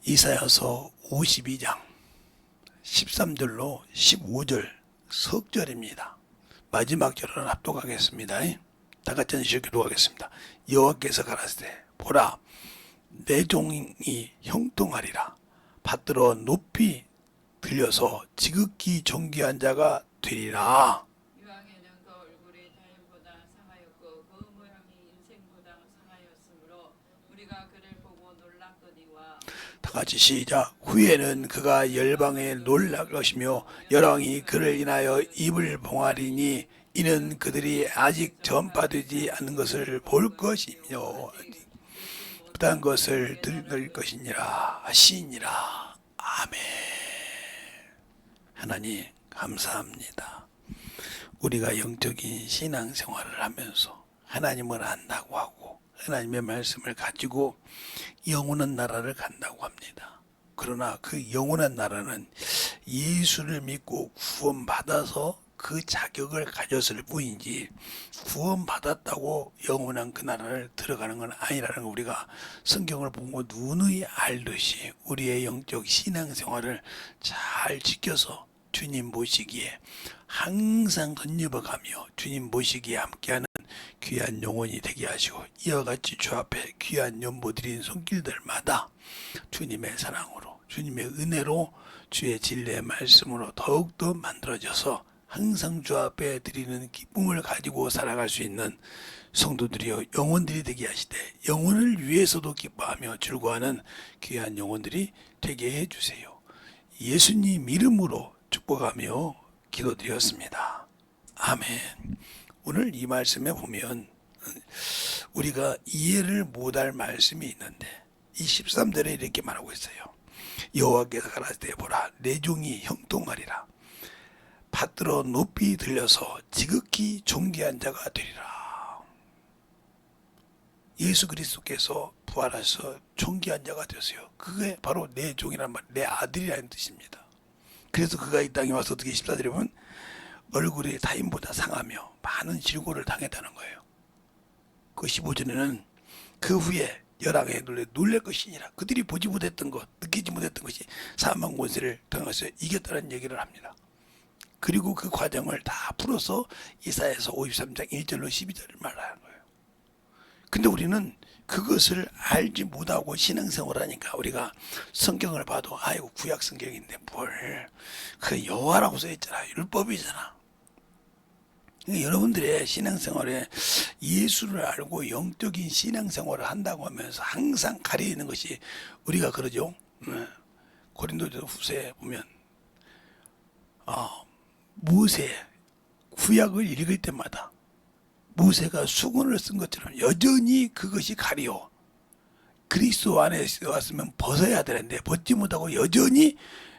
이사야서 52장 13절로 15절 석절입니다. 마지막 절은 합독하겠습니다. 다 같이 한번 기도하겠습니다. 여호와께서 가라사대 보라 내 종이 형통하리라. 받들어 높이 들려서 지극히 존귀한 자가 되리라. 이왕에는 그 얼굴이 다윗보다 상하였고 그 모양이 인생보다 상하였으므로 우리가 그를 보고 놀랐거니와. 다 같이 시작. 후에는 그가 열방에 놀랄 것이며 열왕이 그를 인하여 입을 봉하리니 이는 그들이 아직 전파되지 않는 것을 볼 것이며 그다음 것을 들을 것이니라 하시니라. 아멘. 하나님 감사합니다. 우리가 영적인 신앙생활을 하면서 하나님을 안다고 하고 하나님의 말씀을 가지고 영원한 나라를 간다고 합니다. 그러나 그 영원한 나라는 예수를 믿고 구원받아서 그 자격을 가졌을 뿐이지 구원받았다고 영원한 그 나라를 들어가는 건 아니라는 걸 우리가 성경을 보고 누누이 알듯이 우리의 영적 신앙생활을 잘 지켜서 주님 모시기에 항상 건너가며 주님 모시기에 함께하는 귀한 영혼이 되게 하시고 이와 같이 주 앞에 귀한 연보 드린 손길들마다 주님의 사랑으로 주님의 은혜로 주의 진리의 말씀으로 더욱더 만들어져서 항상 주 앞에 드리는 기쁨을 가지고 살아갈 수 있는 성도들이여 영혼들이 되게 하시되 영혼을 위해서도 기뻐하며 즐거워하는 귀한 영혼들이 되게 해주세요. 예수님 이름으로 축복하며 기도드렸습니다. 아멘. 오늘 이 말씀에 보면 우리가 이해를 못할 말씀이 있는데 이 13절에 이렇게 말하고 있어요. 여호와께서 가라사대 보라 내 종이 형통하리라. 받들어 높이 들려서 지극히 존귀한 자가 되리라. 예수 그리스도께서 부활하셔서 존귀한 자가 되었어요. 그게 바로 내 종이란 말, 내 아들이라는 뜻입니다. 그래서 그가 이 땅에 와서 어떻게 14절에 보면 얼굴이 타인보다 상하며 많은 질고를 당했다는 거예요. 그 15절에는 그 후에 열왕에 놀랄 것이니라. 그들이 보지 못했던 것, 느끼지 못했던 것이 사망 권세를 당해서 이겼다는 얘기를 합니다. 그리고 그 과정을 다 풀어서 이사야서 53장 1절로 12절을 말하는 거예요. 근데 우리는 그것을 알지 못하고 신앙생활을 하니까 우리가 성경을 봐도 아이고 구약 성경인데 뭘 그 여호와라고 써있잖아. 율법이잖아. 그러니까 여러분들의 신앙생활에 예수를 알고 영적인 신앙생활을 한다고 하면서 항상 가리는 것이 우리가 그러죠. 고린도서 후서에 보면 모세 구약을 읽을 때마다 모세가 수건을 쓴 것처럼 여전히 그것이 가리워 그리스도 안에 왔으면 벗어야 되는데 벗지 못하고 여전히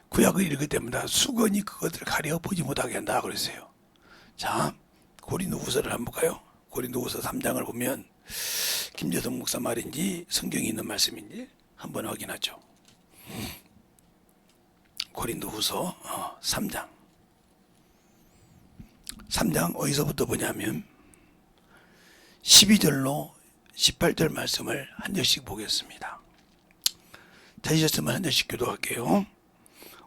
구약을 읽을 때마다 수건이 그것을 가려 보지 못하게 한다 그랬어요. 자, 고린도후서를 한번 볼까요? 고린도후서 3장을 보면 김재성 목사 말인지 성경에 있는 말씀인지 한번 확인하죠. 고린도후서 3장 어디서부터 보냐면 12절로 18절 말씀을 한 절씩 보겠습니다. 찾으셨으면 한 절씩 기도할게요.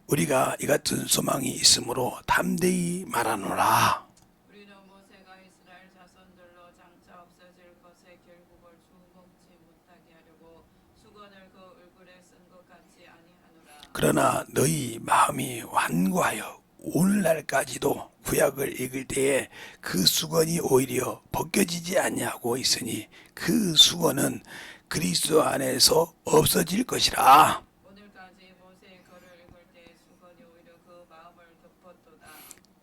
우리가 이 같은 소망이 있으므로 담대히 말하노라. 우리는 모세가 이스라엘 자손들로 장차 없어질 것의 결국을 주목지 못하게 하려고 수건을 그 얼굴에 쓴 것 같이 아니하노라. 그러나 너희 마음이 완고하여 오늘날까지도 구약을 읽을 때에 그 수건이 오히려 벗겨지지 아니하고 있으니 그 수건은 그리스도 안에서 없어질 것이라. 오늘까지 모세의 글을 읽을 때 수건이 오히려 그 마음을 덮었도다.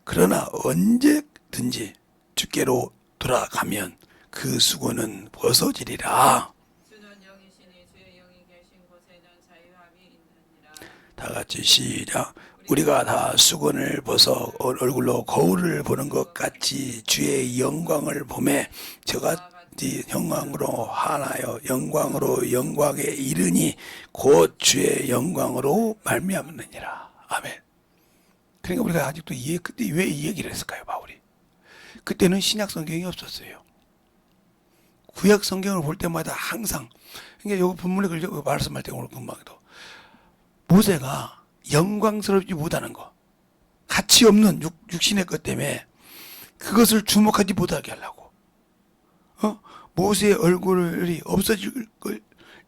그러나 언제든지 주께로 돌아가면 그 수건은 벗어지리라. 주는 영이시니 주의 영이 계신 곳에는 자유함이 있느니라. 다 같이 시작. 우리가 다 수건을 벗어 얼굴로 거울을 보는 것 같이 주의 영광을 보매 저같이 영광으로 하나여 영광으로 영광에 이르니 곧 주의 영광으로 말미암느니라. 아멘. 그러니까 우리가 아직도 그때 왜 이 얘기를 했을까요, 바울이? 그때는 신약 성경이 없었어요. 구약 성경을 볼 때마다 항상, 그러니까 여기 본문에 말씀할 때 오늘 금방도 모세가 영광스럽지 못하는 거, 가치 없는 육신의 것 때문에 그것을 주목하지 못하게 하려고, 모세의 얼굴이 없어질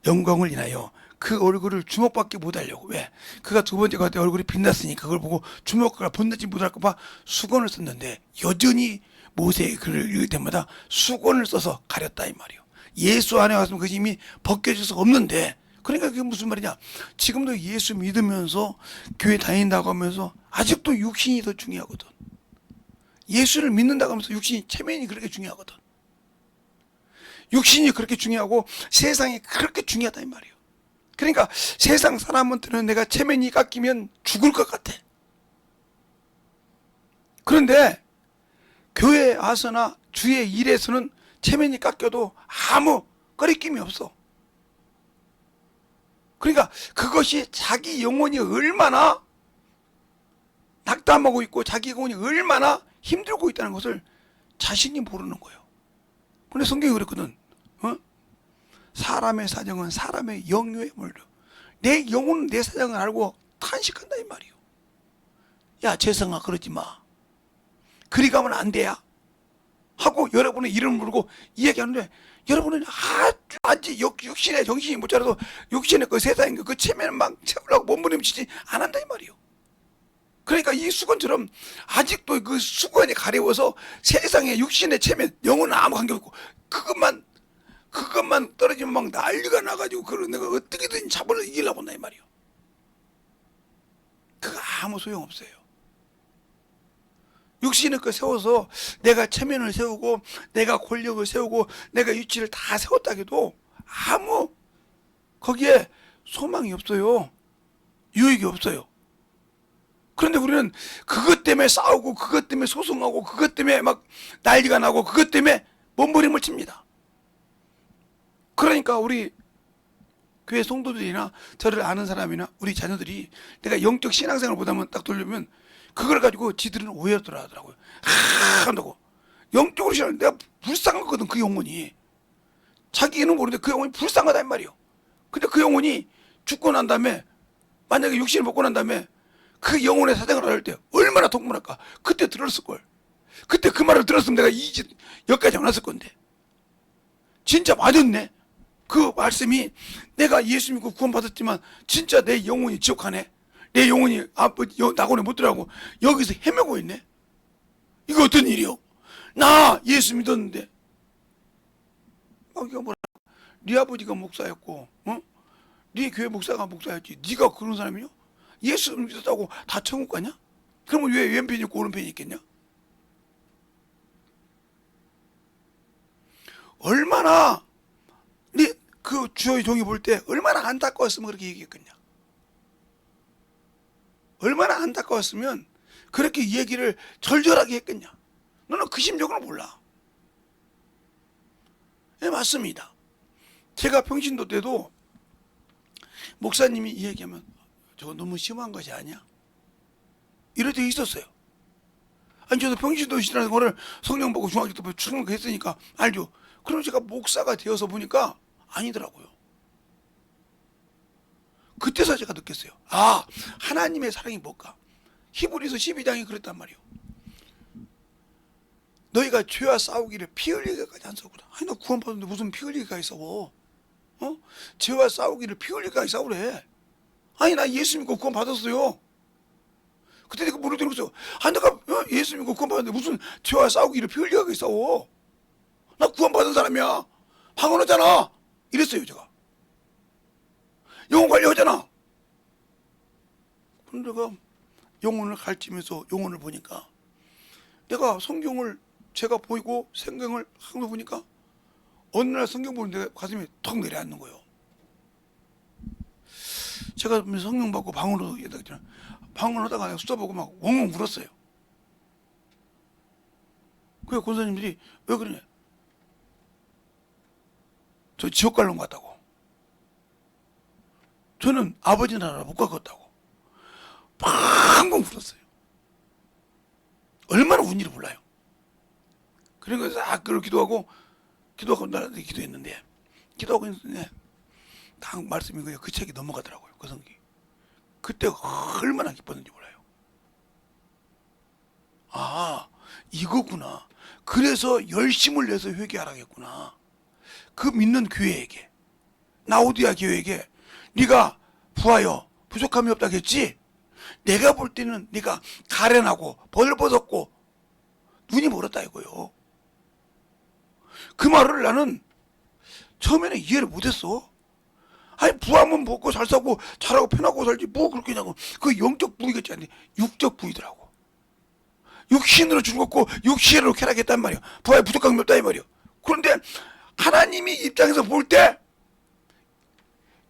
영광을 인하여 그 얼굴을 주목받게 못하려고. 왜? 그가 두 번째 때 얼굴이 빛났으니 그걸 보고 주목을 본받지 못할까봐 수건을 썼는데, 여전히 모세의 글을 읽을 때마다 수건을 써서 가렸다 이 말이요. 예수 안에 왔으면 그 힘이 벗겨질 수가 없는데, 그러니까 그게 무슨 말이냐, 지금도 예수 믿으면서 교회 다닌다고 하면서 아직도 육신이 더 중요하거든. 예수를 믿는다고 하면서 육신이, 체면이 그렇게 중요하거든. 육신이 그렇게 중요하고 세상이 그렇게 중요하다 이 말이에요. 그러니까 세상 사람한테는 내가 체면이 깎이면 죽을 것 같아. 그런데 교회에 와서나 주의 일에서는 체면이 깎여도 아무 꺼리낌이 없어. 그러니까 그것이 자기 영혼이 얼마나 낙담하고 있고 자기 영혼이 얼마나 힘들고 있다는 것을 자신이 모르는 거예요. 근데 성경이 그랬거든. 사람의 사정은 사람의 영유에 몰려. 내 영혼은 내 사정을 알고 탄식한다 이 말이요. 야 재성아, 그러지 마. 그리 가면 안 돼야 하고 여러분의 이름을 부르고 이야기하는데, 여러분은 아주 육신의 정신이 모자라도 육신의 그 세상의 그 체면을 막 채우려고 몸부림치지 안 한다 이 말이요. 그러니까 이 수건처럼 아직도 그 수건이 가려워서 세상의 육신의 체면, 영혼은 아무 관계없고 그것만 떨어지면 막 난리가 나가지고 그걸 내가 어떻게든 잡아서 이기려고 한다 이 말이요. 그거 아무 소용없어요. 육신의 거 세워서 내가 체면을 세우고 내가 권력을 세우고 내가 위치를 다 세웠다 해도 아무 거기에 소망이 없어요. 유익이 없어요. 그런데 우리는 그것 때문에 싸우고 그것 때문에 소송하고 그것 때문에 막 난리가 나고 그것 때문에 몸부림을 칩니다. 그러니까 우리 교회 성도들이나 저를 아는 사람이나 우리 자녀들이 내가 영적 신앙생활을 보다면 딱 돌려면 그걸 가지고 지들은 오해를 하더라고요. 한다고. 영적으로 신앙, 내가 불쌍한 거거든 그 영혼이. 자기는 모르는데 그 영혼이 불쌍하다 이 말이요. 근데 그 영혼이 죽고 난 다음에, 만약에 육신을 먹고 난 다음에 그 영혼의 사정을 알 때 얼마나 통문할까. 그때 들었을걸. 그때 그 말을 들었으면 내가 여기까지 안 왔을 건데. 진짜 맞았네. 그 말씀이, 내가 예수 믿고 구원받았지만 진짜 내 영혼이 지옥하네. 내 영혼이 낙원에 못 들어가고 여기서 헤매고 있네. 이거 어떤 일이요? 나 예수 믿었는데. 이거 뭐라? 네 아버지가 목사였고, 네 교회 목사가 목사였지. 네가 그런 사람이요? 예수 믿었다고 다 천국 가냐? 그러면 왜 왼편이 있고 오른편이 있겠냐? 얼마나 네 그 주의 종이 볼 때 얼마나 안타까웠으면 그렇게 얘기했겠냐? 얼마나 안타까웠으면 그렇게 얘기를 절절하게 했겠냐? 너는 그 심정을 몰라. 네, 맞습니다. 제가 평신도 때도 목사님이 이 얘기하면 저거 너무 심한 것이 아니야? 이럴 때 있었어요. 아니 저도 평신도시라는 거를 성령 보고 중학교 때 출근했으니까 알죠. 그럼 제가 목사가 되어서 보니까 아니더라고요. 그때서 제가 느꼈어요. 아, 하나님의 사랑이 뭘까? 히브리서 12장이 그랬단 말이에요. 너희가 죄와 싸우기를 피 흘리기까지 안 싸우거든. 아니 나 구원받았는데 무슨 피 흘리기까지 싸워? 죄와 싸우기를 피 흘리기까지 싸우래. 아니 나 예수 믿고 구원받았어요. 그때 내가 물을 들었어요. 아니 내가 예수 믿고 구원받았는데 무슨 죄와 싸우기를 피 흘리기까지 싸워? 나 구원받은 사람이야. 방언하잖아. 이랬어요 제가. 영혼 관리하잖아. 그런데 내가 영혼을 가르치면서 영혼을 보니까, 내가 성경을 제가 보이고 성경을 항상 보니까 어느 날 성경 보는데 가슴이 턱 내려앉는 거예요. 제가 성경 받고 방언하다가 숫자 보고 막 엉엉 울었어요. 그래서 권사님들이 왜 그러냐? 저 지옥 갈놈 같다고. 저는 아버지 나라 못 가겠다고 팡팡 울었어요. 얼마나 운일을 몰라요. 그러니까 싹 그걸 기도하고 나한테 기도하고 있는데 딱 말씀이 그냥 그 책이 넘어가더라고요. 그 성경이. 그때 얼마나 기뻤는지 몰라요. 아, 이거구나. 그래서 열심을 내서 회개하라겠구나. 그 믿는 교회에게, 라오디아 교회에게 네가 부하여 부족함이 없다겠지? 내가 볼 때는 네가 가련하고 벌벗었고 눈이 멀었다 이거요. 그 말을 나는 처음에는 이해를 못했어. 아니 부하면 먹고 잘 사고 잘하고 편하고 살지 뭐 그렇게 하냐고. 그 영적 부이겠지 않니? 육적 부이더라고. 육신으로 죽었고 육신으로 쾌락했단 말이야. 부하에 부족함이 없다 이 말이야. 그런데 하나님이 입장에서 볼 때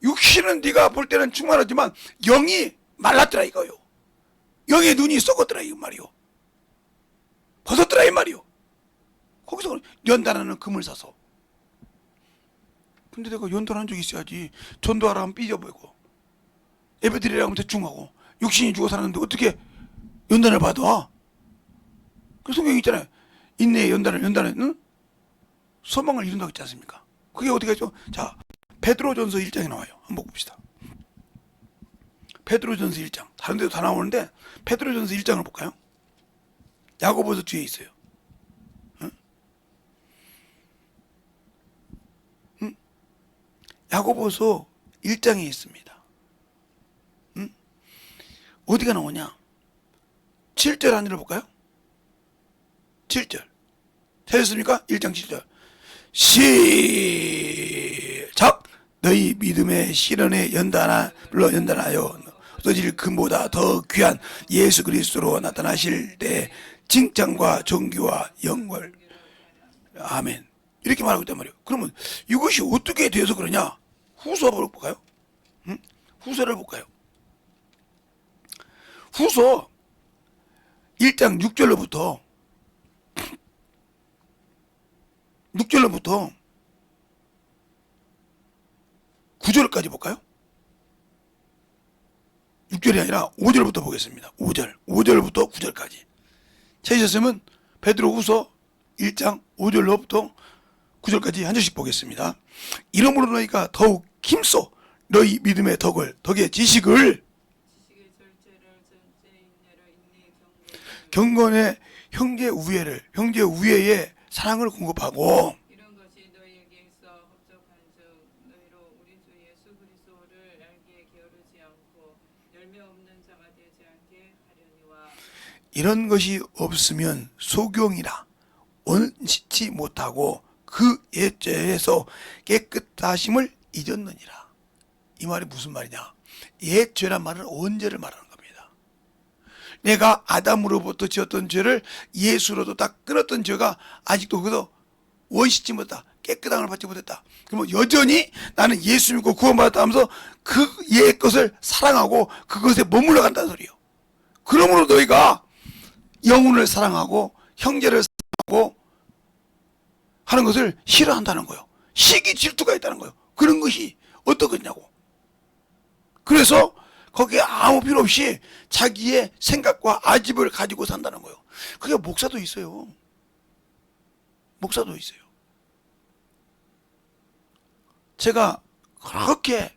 육신은 네가 볼 때는 충만하지만 영이 말랐더라 이거요. 영의 눈이 썩었더라 이 말이요. 벗었더라 이 말이요. 거기서 연단하는 금을 사서. 근데 내가 연단한 적이 있어야지. 전도하라 하면 삐져버리고 예배드리라 하면 대충 하고 육신이 죽어 사는데 어떻게 연단을 받아? 그 성경에 있잖아요. 인내의 연단을 응? 소망을 이룬다고 했지 않습니까? 그게 어떻게 하죠? 자, 베드로전서 1장에 나와요. 한번 봅시다. 베드로전서 1장. 다른 데도 다 나오는데 베드로전서 1장을 볼까요? 야고보서 뒤에 있어요. 응? 응? 야고보서 1장에 있습니다. 응? 어디가 나오냐? 7절 안 읽어볼까요? 7절. 찾았습니까? 1장 7절. 시작! 너희 믿음의 실현에 연단하여 얻어질 금보다 더 귀한 예수 그리스도로 나타나실 때 칭찬과 존귀와 영광을 아멘 이렇게 말하고 있단 말이에요. 그러면 이것이 어떻게 돼서 그러냐? 후서를 볼까요? 응? 후서를 볼까요? 후서 1장 6절로부터 9절까지 볼까요? 6절이 아니라 5절부터 보겠습니다. 5절부터 9절까지. 찾으셨으면 베드로후서 1장 5절로부터 9절까지 한 절씩 보겠습니다. 이러므로 너희가 더욱 힘써 너희 믿음의 덕의 지식을 절제를 전제 인내를 인내의 경건의 형제 우애의 사랑을 공급하고 이런 것이 너희에게 있어 흡족한즉 너희로 우리 주 예수 그리스도를 알기에 게으르지 않고 열매 없는 자가 되지 않게 하려니와 이런 것이 없으면 소경이라 온전치 못하고 그 옛죄에서 깨끗하심을 잊었느니라. 이 말이 무슨 말이냐? 옛죄란 말은 언제를 말하는 겁니다. 내가 아담으로부터 지었던 죄를 예수로도 다 끊었던 죄가 아직도 그도 원시치 못했다. 깨끗함을 받지 못했다. 그러면 여전히 나는 예수 믿고 구원받았다 하면서 그 옛 것을 사랑하고 그것에 머물러 간다는 소리예요. 그러므로 너희가 영혼을 사랑하고 형제를 사랑하고 하는 것을 싫어한다는 거예요. 시기 질투가 있다는 거예요. 그런 것이 어떻겠냐고. 그래서 거기에 아무 필요 없이 자기의 생각과 아집을 가지고 산다는 거예요. 그게 목사도 있어요. 목사도 있어요. 제가 그렇게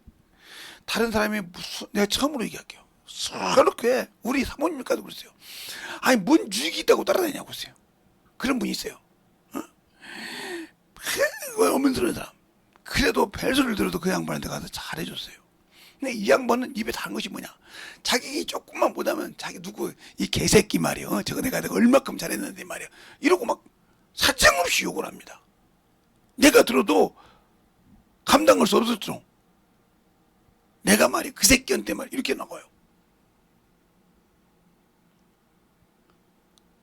다른 사람이 무슨 내가 처음으로 얘기할게요. 그렇게 우리 사모님까지 그랬어요. 아니 뭔 유익이 있다고 따라다니냐고 했어요. 그런 분이 있어요. 어민스러운 사람. 그래도 벨소리를 들어도 그 양반한테 가서 잘해줬어요. 근데 이 양반은 입에 단 것이 뭐냐? 자기 조금만 못하면 자기 누구 이 개새끼 말이요. 저거 내가 얼마큼 잘했는데 말이야. 이러고 막 사정없이 욕을 합니다. 내가 들어도 감당할 수 없을 줄. 내가 말이 그 새끼한테 말 이렇게 나가요.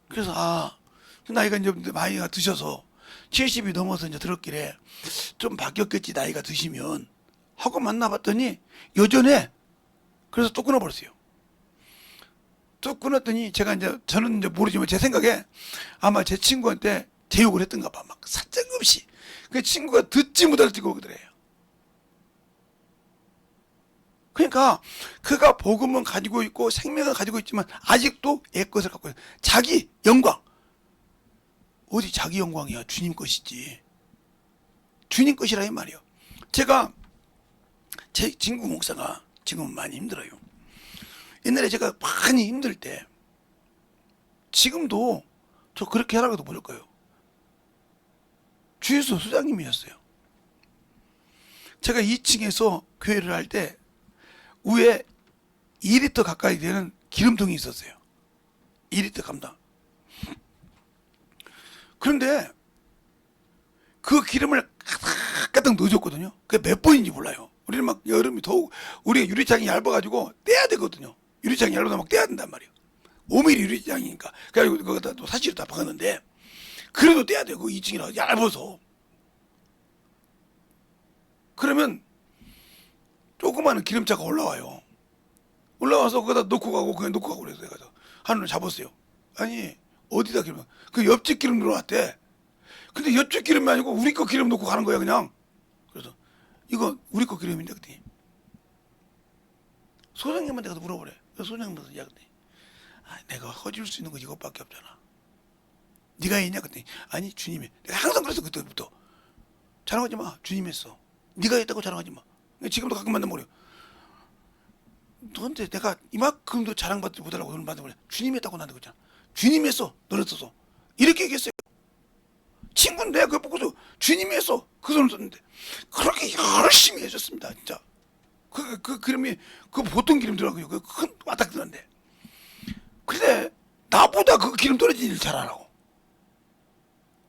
그래서 나이가 이제 나이가 드셔서 70이 넘어서 이제 들었길래 좀 바뀌었겠지 나이가 드시면 하고 만나봤더니 여전해. 그래서 또 끊어버렸어요. 또 끊었더니 제가 이제 저는 이제 모르지만 제 생각에 아마 제 친구한테 제 욕을 했던가 봐. 막 사정없이 그 친구가 듣지 못할 때 그러더래요. 그러니까 그가 복음은 가지고 있고 생명을 가지고 있지만 아직도 옛 것을 갖고 있어요. 자기 영광. 어디 자기 영광이야. 주님 것이지. 주님 것이라 이 말이에요. 제가 제 친구 목사가 지금은 많이 힘들어요. 옛날에 제가 많이 힘들 때, 지금도 저 그렇게 하라고 해도 모를 거예요. 주유소 소장님이었어요. 제가 2층에서 교회를 할 때 위에 2리터 가까이 되는 기름통이 있었어요. 2리터 감당. 그런데 그 기름을 가득가득 넣어줬거든요. 그게 몇 번인지 몰라요. 우리는 막 여름이 더욱, 우리가 유리창이 얇아가지고 떼야 되거든요. 유리창이 얇아서 막 떼야 된단 말이에요. 5mm 유리창이니까. 그래가지고 거기다 또 사시로 다 박았는데, 그래도 떼야 돼요. 그 2층이라 얇아서. 그러면 조그마한 기름차가 올라와요. 올라와서 거기다 놓고 가고 그냥 놓고 가고 그래서 내가 하늘을 잡았어요. 아니 어디다 기름? 그 옆집 기름 들어왔대. 근데 옆집 기름이 아니고 우리 거 기름 놓고 가는 거야 그냥. 그래서 이거 우리 거 기름인데 그랬더니 소장님한테 가서 물어보래. 소장님한테 야 그랬더니 내가 허줄 수 있는 거 이것밖에 없잖아. 네가 했냐 그랬더니 아니 주님이. 내가 항상 그랬어 그때부터. 자랑하지 마. 주님이 했어. 네가 했다고 자랑하지 마. 지금도 가끔 만나면 그래. 너한테 내가 이만큼도 자랑받지 못하려고 너는 받는 거야. 주님이 했다고 나한테 그랬잖아. 주님이 했어. 너는 썼어. 이렇게 얘기했어요. 친구는 내가 그거 보고서 주님이 했어. 그 손을 썼는데 그렇게 열심히 해줬습니다. 진짜. 그 기름이 그 보통 기름 들어가고요. 그 큰 와닥들한데. 근데 나보다 그 기름 떨어진 일 잘 알아.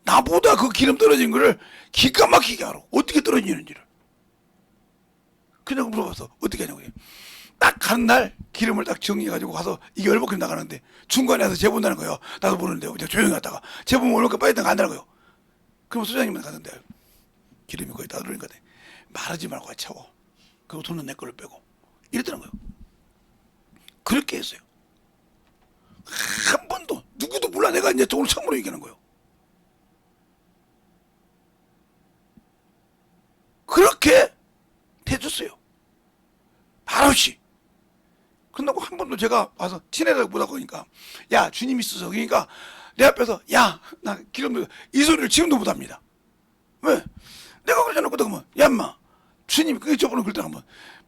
나보다 그 기름 떨어진 거를 기가 막히게 알아. 어떻게 떨어지는지를. 그냥 물어봤어. 어떻게 하냐고. 딱 가는 날 기름을 딱 정리해가지고 가서 이게 얼마큼 나가는데 중간에 와서 재본다는 거예요. 나도 모르는데 그냥 조용히 갔다가 재보면 얼마큼 빠졌다가 간다고요. 그럼 소장님한테 갔는데 기름이 거의 다 들어오니까 말하지 말고 같이 채워. 그리고 돈은 내 걸로 빼고 이랬다는 거예요. 그렇게 했어요. 한 번도 누구도 몰라. 내가 이제 오늘 처음으로 얘기하는 거예요. 그렇게 해줬어요. 말없이. 그런다고 한 번도 제가 와서 친해라고 못하고 그러니까 야 주님 있어서 그러니까 내 앞에서 야 나 기름 넣어 이 소리를 지금도 못합니다. 왜? 내가 그러잖아. 그러면 야 인마 주님이 그게 저번에 그랬다가 한번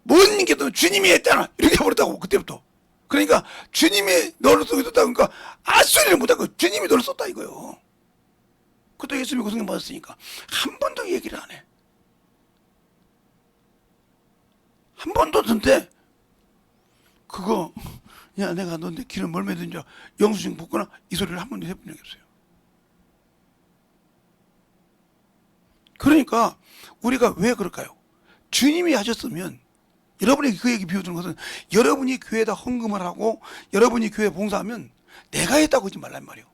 뭔 게도 주님이 했잖아 이렇게 버렸다고 그때부터. 그러니까 주님이 너를 썼다 그러니까 소리를 못하고 주님이 너를 썼다 이거요. 그때 예수님이 고생 받았으니까 한 번도 얘기를 안 해. 한 번도 든데 그거 야 내가 너한테 기름 뭘 맺은 줄 영수증 붓거나 이 소리를 한 번도 해본 적이 없어요. 그러니까 우리가 왜 그럴까요? 주님이 하셨으면 여러분이 그 얘기 비워주는 것은 여러분이 교회에다 헌금을 하고 여러분이 교회 봉사하면 내가 했다고 하지 말란 말이에요.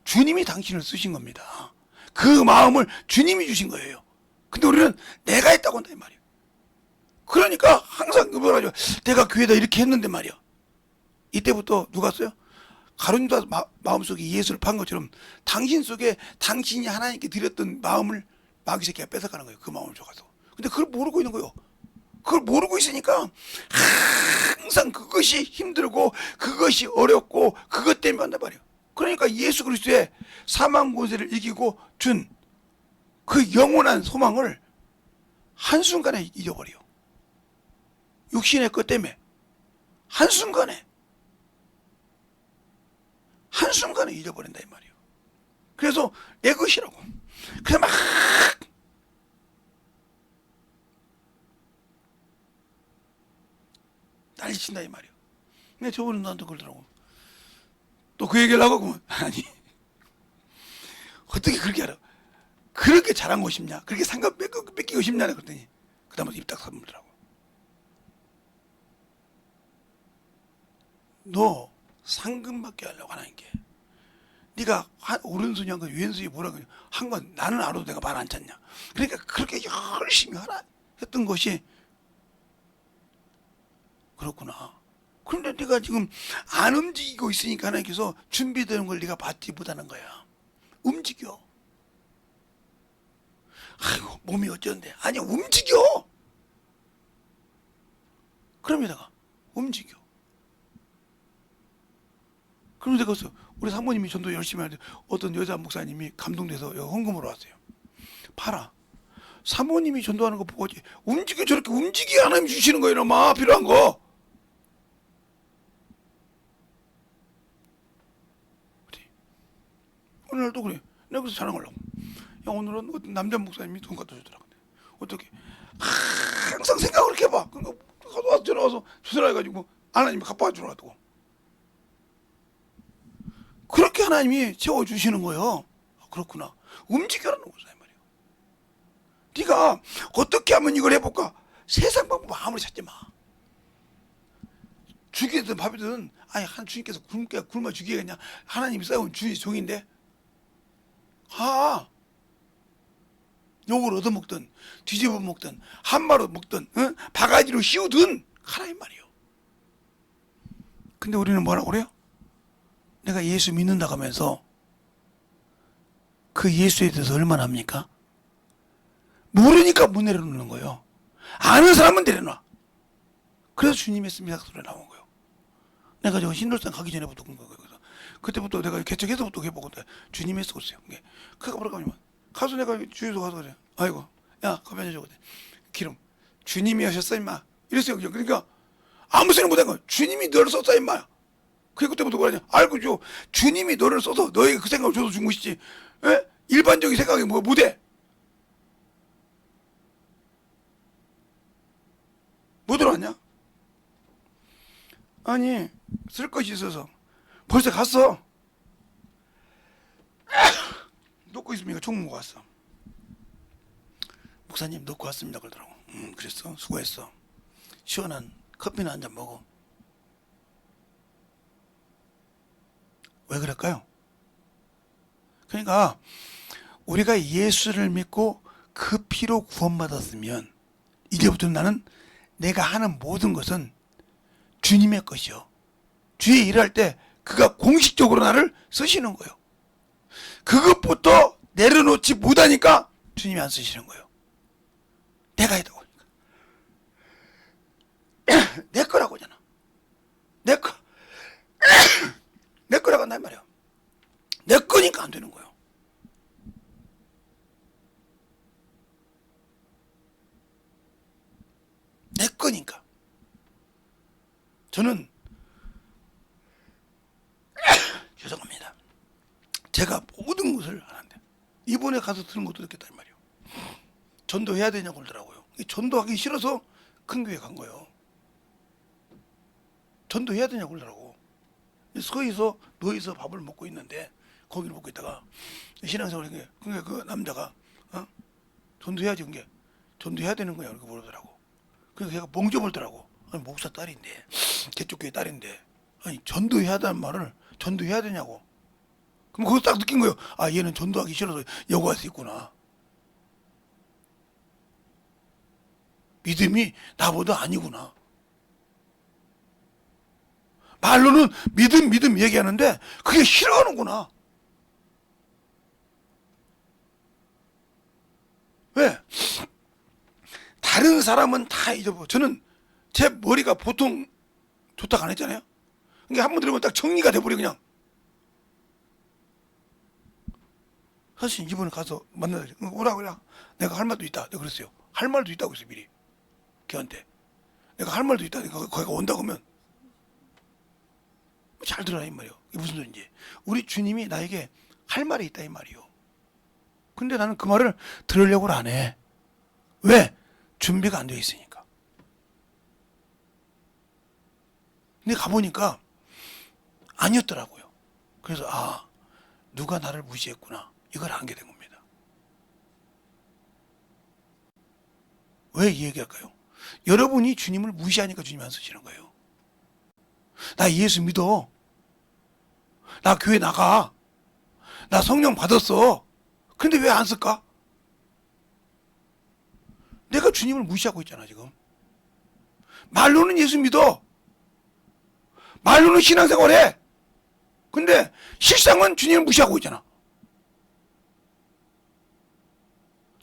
주님이 당신을 쓰신 겁니다. 그 마음을 주님이 주신 거예요. 근데 우리는 내가 했다고 한다 이 말이에요. 그러니까 항상 뭐라죠? 내가 교회에다 이렇게 했는데 말이야. 이때부터 누가 써요? 가룟유다 마음속에 예수를 판 것처럼 당신 속에 당신이 하나님께 드렸던 마음을 마귀 새끼가 뺏어가는 거예요. 그 마음을 줘가서. 근데 그걸 모르고 있는 거예요. 그걸 모르고 있으니까 항상 그것이 힘들고 그것이 어렵고 그것 때문에 한단 말이에요. 그러니까 예수 그리스도의 사망 권세를 이기고 준 그 영원한 소망을 한순간에 잊어버려요. 육신의 것 때문에 한순간에 잊어버린다 이 말이에요. 그래서 내 것이라고. 그래서 막 난리친다 이 말이에요. 근데 저번에 나한테 그러더라고. 또 그 얘기를 하고 그러면 아니 어떻게 그렇게 알아? 그렇게 잘하고 싶냐? 그렇게 상관 뺏기고 싶냐? 그랬더니 그 다음에 입 딱 다물더라고. 너 상금받게 하려고 하나님께 네가 오른손이 한 건 왼손이 뭐라고 한 건 나는 알아도 내가 말 안 찾냐. 그러니까 그렇게 열심히 하라 했던 것이 그렇구나. 그런데 네가 지금 안 움직이고 있으니까 하나님께서 준비되는 걸 네가 받지 못하는 거야. 움직여. 아이고 몸이 어쩌는데. 아니야 움직여. 그럼 내가 움직여. 그럼 내가 우리 사모님이 전도 열심히 하는데 어떤 여자 목사님이 감동돼서 헌금으로 왔어요. 봐라. 사모님이 전도하는 거 보고 움직여. 저렇게 움직여야 하나님 주시는 거예요. 막 필요한 거. 어느 날도 그래. 내가 그래서 자랑하려고. 야, 오늘은 어떤 남자 목사님이 돈 갖다 주더라. 어떻게? 항상 생각을 이렇게 해봐. 그러니까 와서 전화 와서 주선해가지고 하나님이 갚아 주라고. 그렇게 하나님이 채워주시는 거예요. 아, 그렇구나. 움직여라는 거죠, 이 말이에요. 네가 어떻게 하면 이걸 해볼까? 세상 방법 아무리 찾지 마. 죽이든 밥이든 아니 한 주님께서 굶어 죽이겠냐? 하나님이 쌓아온 주의 종인데. 아, 욕을 얻어먹든 뒤집어 먹든 한마로 먹든 바가지로 씌우든 하라 이 말이에요. 근데 우리는 뭐라고 그래요? 내가 예수 믿는다고 하면서 그 예수에 대해서 얼마나 합니까? 모르니까 못 내려놓는 거예요. 아는 사람은 내려놔. 그래서 주님의 씁니다 소리가 나온 거예요. 내가 저 신돌산 가기 전에부터 그런 거예요. 그때부터 내가 개척해서부터 해보고 주님의 썼어요. 그가 뭐라고 하냐면 가서 내가 주유소 가서 그래. 아이고 야 커피 한잔 줘거든. 기름 주님이 하셨어 임마. 이랬어요. 그러니까 아무 소리 못한 거야. 주님이 너를 썼어 임마. 그때부터 뭐라냐? 알고 줘. 주님이 너를 써서 너에게 그 생각을 줘서 준 것이지. 에? 일반적인 생각이 뭐 못해? 못 들어왔냐? 아니 쓸 것이 있어서 벌써 갔어. 놓고 있으니까 총무고 왔어. 목사님 놓고 왔습니다 그러더라고. 그랬어. 수고했어. 시원한 커피나 한잔 먹어. 왜 그럴까요? 그러니까 우리가 예수를 믿고 그 피로 구원받았으면 이제부터 나는 내가 하는 모든 것은 주님의 것이요. 주의 일할 때 그가 공식적으로 나를 쓰시는 거예요. 그것부터 내려놓지 못하니까 주님이 안 쓰시는 거예요. 내가 해다고 하니까. 내 거라고 하잖아. 내 거. 내 거라고 한단 말이야. 내 거니까 안 되는 거예요. 내 거니까. 저는 죄송합니다. 제가 모든 것을 하는데 이번에 가서 들은 것도 듣겠다 이 말이에요. 전도해야 되냐고 그러더라고요. 전도하기 싫어서 큰 교회 간 거예요. 전도해야 되냐고 그러더라고. 서에서 누워서 밥을 먹고 있는데 고기를 먹고 있다가 신앙생활 한 게 그러니까 그 남자가 전도해야지 그게 전도해야 되는 거야 이렇게 물어보더라고. 그러니까 걔가 멍져버리더라고. 아니 목사 딸인데 개쪽 교회 딸인데 아니 전도해야 되는 말을 전도해야 되냐고. 그럼 거기서 딱 느낀 거예요. 아 얘는 전도하기 싫어서 여기 와서 있구나. 믿음이 나보다 아니구나. 말로는 믿음 얘기하는데 그게 싫어하는구나. 왜? 다른 사람은 다 잊어버려. 저는 제 머리가 보통 좋다고 안 했잖아요. 그러니까 한 번 들으면 딱 정리가 돼버려 그냥. 사실 이번에 가서 만나자. 오라 그래. 내가 할 말도 있다. 내가 그랬어요. 할 말도 있다고 했어요 미리. 걔한테. 내가 할 말도 있다. 거기가 온다고 하면 잘 들어라 이 말이요. 이게 무슨 소리인지. 우리 주님이 나에게 할 말이 있다 이 말이요. 근데 나는 그 말을 들으려고 안 해. 왜? 준비가 안 되어 있으니까. 근데 가보니까 아니었더라고요. 그래서 아 누가 나를 무시했구나. 이걸 알게 된 겁니다. 왜 이 얘기할까요? 여러분이 주님을 무시하니까 주님이 안 쓰시는 거예요. 나 예수 믿어. 나 교회 나가. 나 성령 받았어. 근데 왜 안 쓸까? 내가 주님을 무시하고 있잖아 지금. 말로는 예수 믿어. 말로는 신앙생활해. 근데 실상은 주님을 무시하고 있잖아.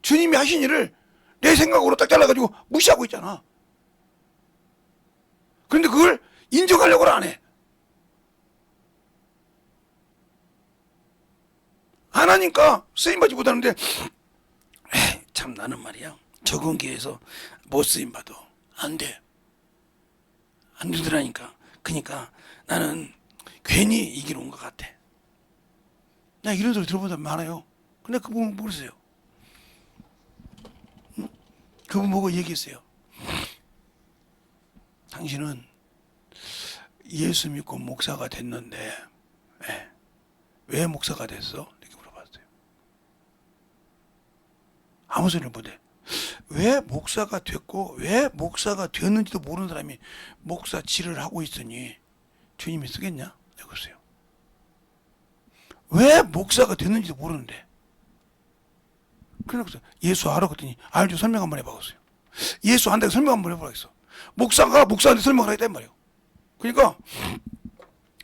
주님이 하신 일을 내 생각으로 딱 잘라가지고 무시하고 있잖아. 그런데 그걸 인정하려고 안 해. 안 하니까 쓰임받지 못하는데 참 나는 말이야 적은 기회에서 못 쓰임받아. 안 돼. 안 되더라니까. 그러니까 나는 괜히 이 길 온 것 같아. 나 이런 소리 들어본 사람 많아요. 근데 그분 모르세요. 그분 보고 얘기했어요. 당신은 예수 믿고 목사가 됐는데 왜 목사가 됐어? 이렇게 물어봤어요. 아무 소리를 못해. 왜 목사가 됐고 왜 목사가 되었는지도 모르는 사람이 목사질을 하고 있으니 주님이 쓰겠냐? 그랬어요. 왜 목사가 됐는지도 모르는데. 그래서 예수 알아? 그랬더니 알죠. 설명 한번 해봐겠어요. 예수 안다고 설명 한번 해보라겠어. 목사가 목사한테 설명을 하겠단 말이에요. 그러니까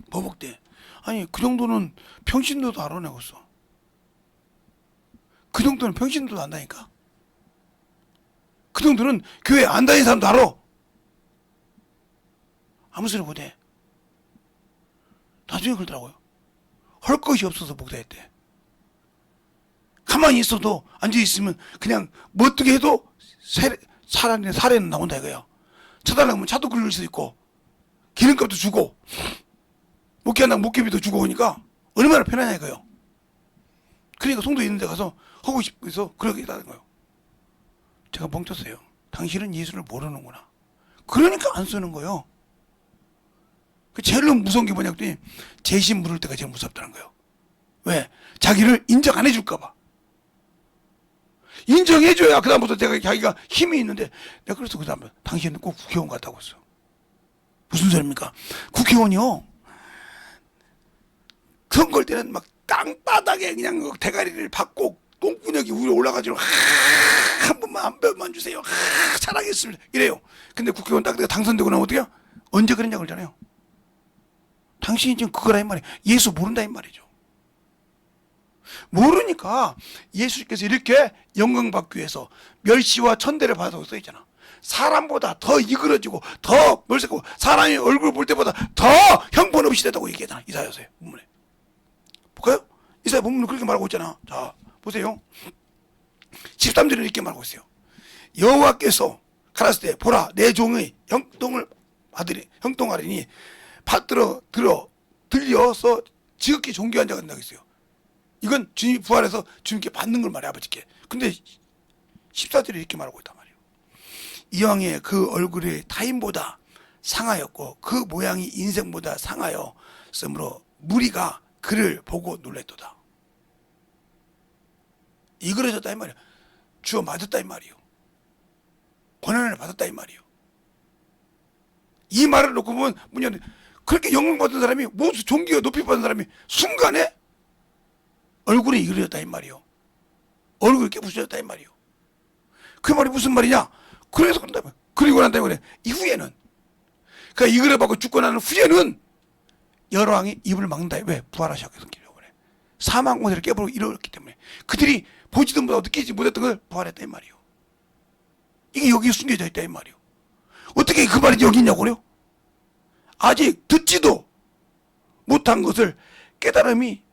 버벅대. 아니 그 정도는 평신도도 알아내겠어. 그 정도는 평신도도 안다니까. 그 정도는 교회 안 다니는 사람도 알아. 아무 소리 못해. 나중에 그러더라고요. 할 것이 없어서 목사했대. 가만히 있어도 앉아있으면 그냥 뭐 어떻게 해도 사례는 나온다 이거야. 쳐달라면 차도 굴릴 수 있고 기름값도 주고 목회한다고 목회비도 주고 오니까 얼마나 편하냐 이거요. 그러니까 송도 있는 데 가서 하고 싶어서 그러게 했다는 거예요. 제가 멍쳤어요. 당신은 예수를 모르는구나. 그러니까 안 쓰는 거예요. 그 제일 무서운 게 뭐냐 그랬더니 재심 물을 때가 제일 무섭다는 거예요. 왜? 자기를 인정 안 해줄까 봐. 인정해줘야 그 다음부터 자기가 힘이 있는데 내가 그래서 그 다음에 당신은 꼭 국회의원 같다고 했어. 무슨 소리입니까? 국회의원이요. 선거할 때는 막 땅바닥에 그냥 대가리를 받고 똥구녕이 위로 올라가지고 한 번만 주세요. 잘하겠습니다. 이래요. 근데 국회의원 딱 내가 당선되고 나면 어떻게 해요? 언제 그랬냐고 그러잖아요. 당신이 지금 그거라 이 말이에요. 예수 모른다 이 말이죠. 모르니까 예수께서 이렇게 영광 받기 위해서 멸시와 천대를 받아서 써있잖아. 사람보다 더 이그러지고 더 멀색하고 사람이 얼굴 볼 때보다 더 형편없이 됐다고 얘기하잖아. 이사야서에 본문에. 볼까요? 이사야 본문은 그렇게 말하고 있잖아. 자 보세요. 13절에 이렇게 말하고 있어요. 여호와께서 가라사대 때 보라 내 종의 형통을 형통하리니 들려서 지극히 존귀한 자가 된다고 했어요. 이건 주님이 부활해서 주님께 받는 걸 말해 아버지께. 근데 14절에 이렇게 말하고 있단 말이에요. 이왕의 그 얼굴이 타인보다 상하였고 그 모양이 인생보다 상하였으므로 무리가 그를 보고 놀랬도다. 이그러졌다 이 말이에요. 주어 맞았다 이 말이에요. 고난을 받았다 이 말이에요. 이 말을 놓고 보면 뭐냐, 그렇게 영광받은 사람이 모두 존귀가 높이 받은 사람이 순간에 얼굴이 이그러졌다 이 말이에요. 얼굴이 깨부셔졌다 이 말이에요. 그 말이 무슨 말이냐? 그래서 그런다면 그리고 난 다음에 이후에는 그러니까 이그러받고 죽고 나는 후에는 여러 왕이 입을 막는다. 왜? 부활하셨기 때문에. 사망 권세를 깨버리고 이르렀기 때문에 그들이 보지도 못하고 느끼지 못했던 걸 부활했다 이 말이에요. 이게 여기 숨겨져 있다 이 말이에요. 어떻게 그 말이 여기 있냐고요? 아직 듣지도 못한 것을 깨달음이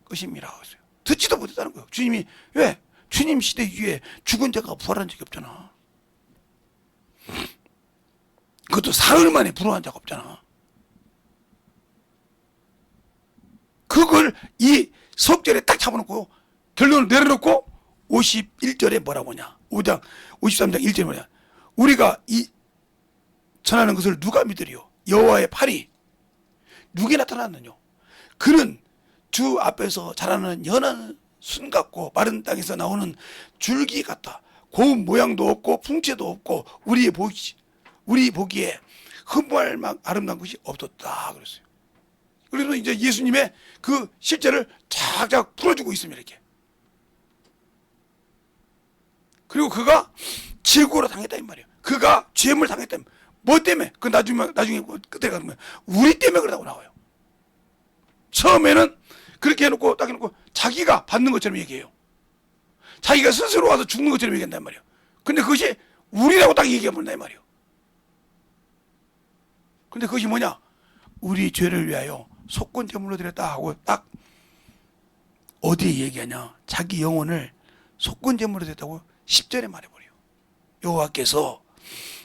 것임이라고 했어요. 듣지도 못했다는 거예요. 주님이 왜? 주님 시대 위에 죽은 자가 부활한 적이 없잖아. 그것도 사흘 만에 부활한 자가 없잖아. 그걸 이 석절에 딱 잡아놓고 결론을 내려놓고 51절에 뭐라고 하냐. 5장 53장 1절에 뭐냐. 우리가 이 전하는 것을 누가 믿으리요? 여호와의 팔이 누구에 나타났느냐. 그는 주 앞에서 자라는 연한 순 같고 마른 땅에서 나오는 줄기 같다. 고운 모양도 없고 풍채도 없고 우리 보기에 흠모할 만큼 아름다운 것이 없었다 그랬어요. 그래서 이제 예수님의 그 실제를 쫙쫙 풀어주고 있습니다. 이렇게. 그리고 그가 질고로 당했다 이 말이에요. 그가 죄물 당했다. 뭐 때문에? 그 나중에 끝에 가면 우리 때문에 그러다고 나와요. 처음에는 그렇게 해놓고 딱 해놓고 자기가 받는 것처럼 얘기해요. 자기가 스스로 와서 죽는 것처럼 얘기한단 말이에요. 근데 그것이 우리라고 딱 얘기해버린다 이 말이에요. 근데 그것이 뭐냐? 우리 죄를 위하여 속건 제물로 드렸다 하고 딱 어디에 얘기하냐? 자기 영혼을 속건 제물로 드렸다고 10절에 말해버려요. 여호와께서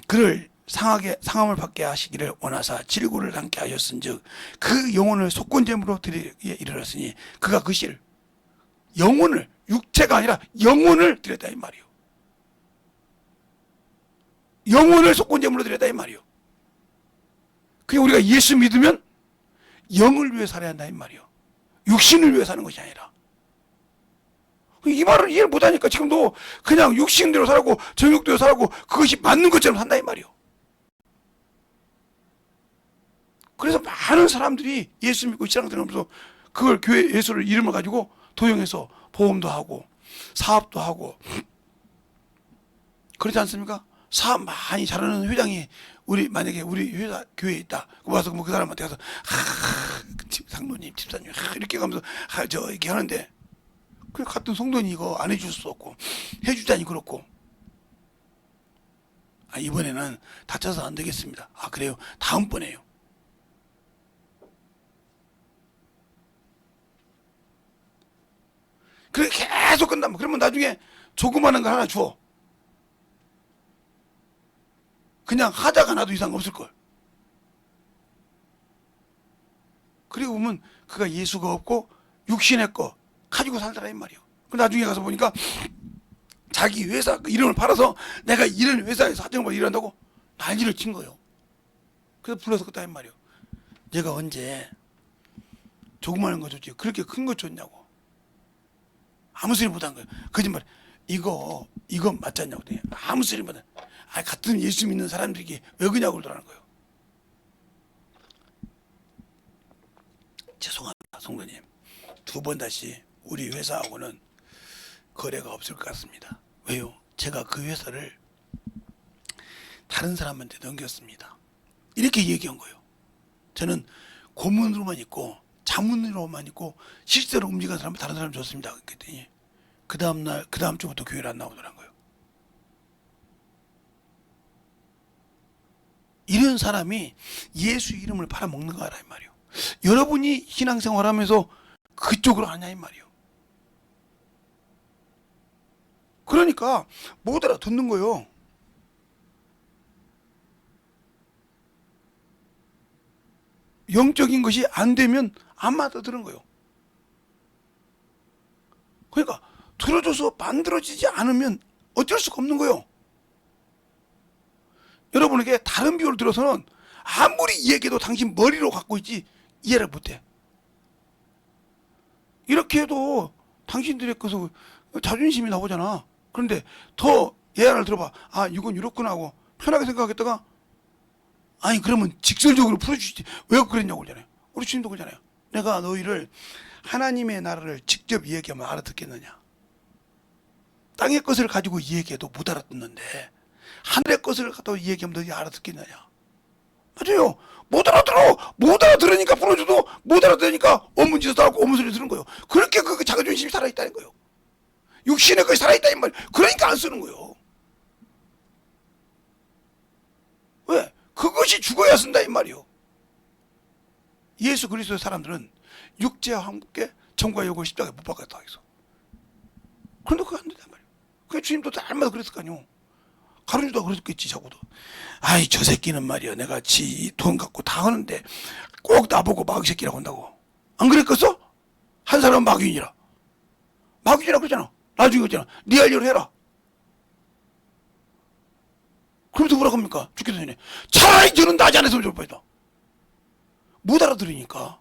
그를 상함을 받게 하시기를 원하사 질고를 당케 하셨은즉 그 영혼을 속건제물로 드리기에 이르렀으니 그가 그 실 영혼을, 육체가 아니라 영혼을 드렸다 이 말이요. 영혼을 속건제물로 드렸다 이 말이요. 그게 우리가 예수 믿으면 영을 위해 살아야 한다 이 말이요. 육신을 위해 사는 것이 아니라. 이 말을 이해를 못하니까 지금도 그냥 육신대로 살고 정욕대로 살고 그것이 맞는 것처럼 산다 이 말이요. 그래서 많은 사람들이 예수 믿고 신앙생활하면서 그걸 교회 예수를 이름을 가지고 도용해서 보험도 하고 사업도 하고 그렇지 않습니까? 사업 많이 잘하는 회장이 만약에 우리 회사 교회에 있다. 와서 뭐 그 사람한테 가서 상노님, 집사님 이렇게 가면서 이렇게 하는데 그 같은 성도니 이거 안 해줄 수 없고 해주자니 그렇고 이번에는 다쳐서 안 되겠습니다. 그래요? 다음번에요. 그래 계속 끝나면 그러면 나중에 조그마한 거 하나 줘. 그냥 하다가 나도 이상 없을걸. 그리고 보면 그가 예수가 없고 육신의 거 가지고 산 사람이 말이에요. 그 나중에 가서 보니까 자기 회사 이름을 팔아서 내가 이런 회사에서 사정을 일한다고 난리를 친 거예요. 그래서 불러서 그랬다 말이에요. 내가 언제 조그마한 거 줬지 그렇게 큰 거 줬냐고. 아무 소리 못한 거예요. 거짓말. 이거 맞잖냐고. 아무 소리 못한. 같은 예수 믿는 사람들이 왜 그냐고 그러더라는 거예요. 죄송합니다, 성도님. 두 번 다시 우리 회사하고는 거래가 없을 것 같습니다. 왜요? 제가 그 회사를 다른 사람한테 넘겼습니다. 이렇게 얘기한 거예요. 저는 고문으로만 있고 자문으로만 있고 실제로 움직이는 사람은 다른 사람 줬습니다. 그랬더니 그 다음 주부터 교회를 안 나오더라는 거예요. 이런 사람이 예수 이름을 팔아먹는 거라 이 말이에요. 여러분이 신앙생활하면서 그쪽으로 하냐 이 말이에요. 그러니까 못 알아듣는 거예요. 영적인 것이 안 되면 안 맞아들은 거예요. 그러니까 들어줘서 만들어지지 않으면 어쩔 수가 없는 거예요. 여러분에게 다른 비유를 들어서는 아무리 이야기해도 당신 머리로 갖고 있지 이해를 못해. 이렇게 해도 당신들의 것은 자존심이 나오잖아. 그런데 더 예화를 들어봐. 이건 이렇구나 하고 편하게 생각하겠다가 그러면 직설적으로 풀어주지. 왜 그랬냐고 그러잖아요. 우리 주님도 그러잖아요. 내가 너희를 하나님의 나라를 직접 이야기하면 알아듣겠느냐. 땅의 것을 가지고 이야기해도 못 알아듣는데 하늘의 것을 갖다 이야기하면 너희 알아듣겠느냐. 맞아요. 못 알아들으니까 풀어줘도 못 알아들으니까 어문지서 하고 어문소리 들은 거예요. 그렇게 그 자기중심이 살아있다는 거예요. 육신의 것이 살아있다는 말. 그러니까 안 쓰는 거예요. 왜? 그것이 죽어야 쓴다 이 말이요. 예수 그리스도의 사람들은 육체와 함께 천국과 영광을 십자가에 못 박았다 해서. 그런데 그거 안 된단 말이에요. 그게 주님도 날마다 그랬을 거 아니에요. 가룟유다가 그랬겠지 자고도. 저 새끼는 말이야 내가 지 돈 갖고 다 하는데 꼭 나보고 마귀 새끼라고 한다고. 안 그랬겠어? 한 사람은 마귀인이라 그러잖아. 나중에 그랬잖아. 네 할 일을 해라. 그러면서 뭐라고 합니까? 죽기도 전에 차라리 저는 나지 않았으면 좋을 뻔했다. 못 알아들으니까.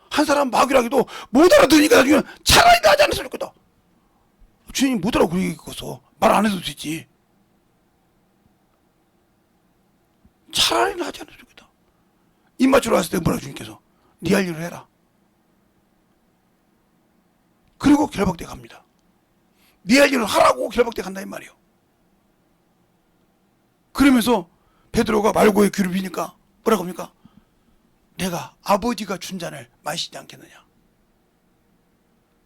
한 사람 마귀라기도 못 알아들으니까 나중에 차라리 나지 않았으면 좋겠다. 주인이 못 알아 그러겠어. 말 안 해도 되지. 차라리 나지 않았으면 좋겠다. 입 맞추러 왔을 때 뭐라고 주님께서 네 할 일을 해라. 그리고 결박대 갑니다. 네 할 일을 하라고 결박대 간다 이 말이에요. 그러면서 베드로가 말고의 귀를 비니까 뭐라고 합니까? 내가 아버지가 준 잔을 마시지 않겠느냐.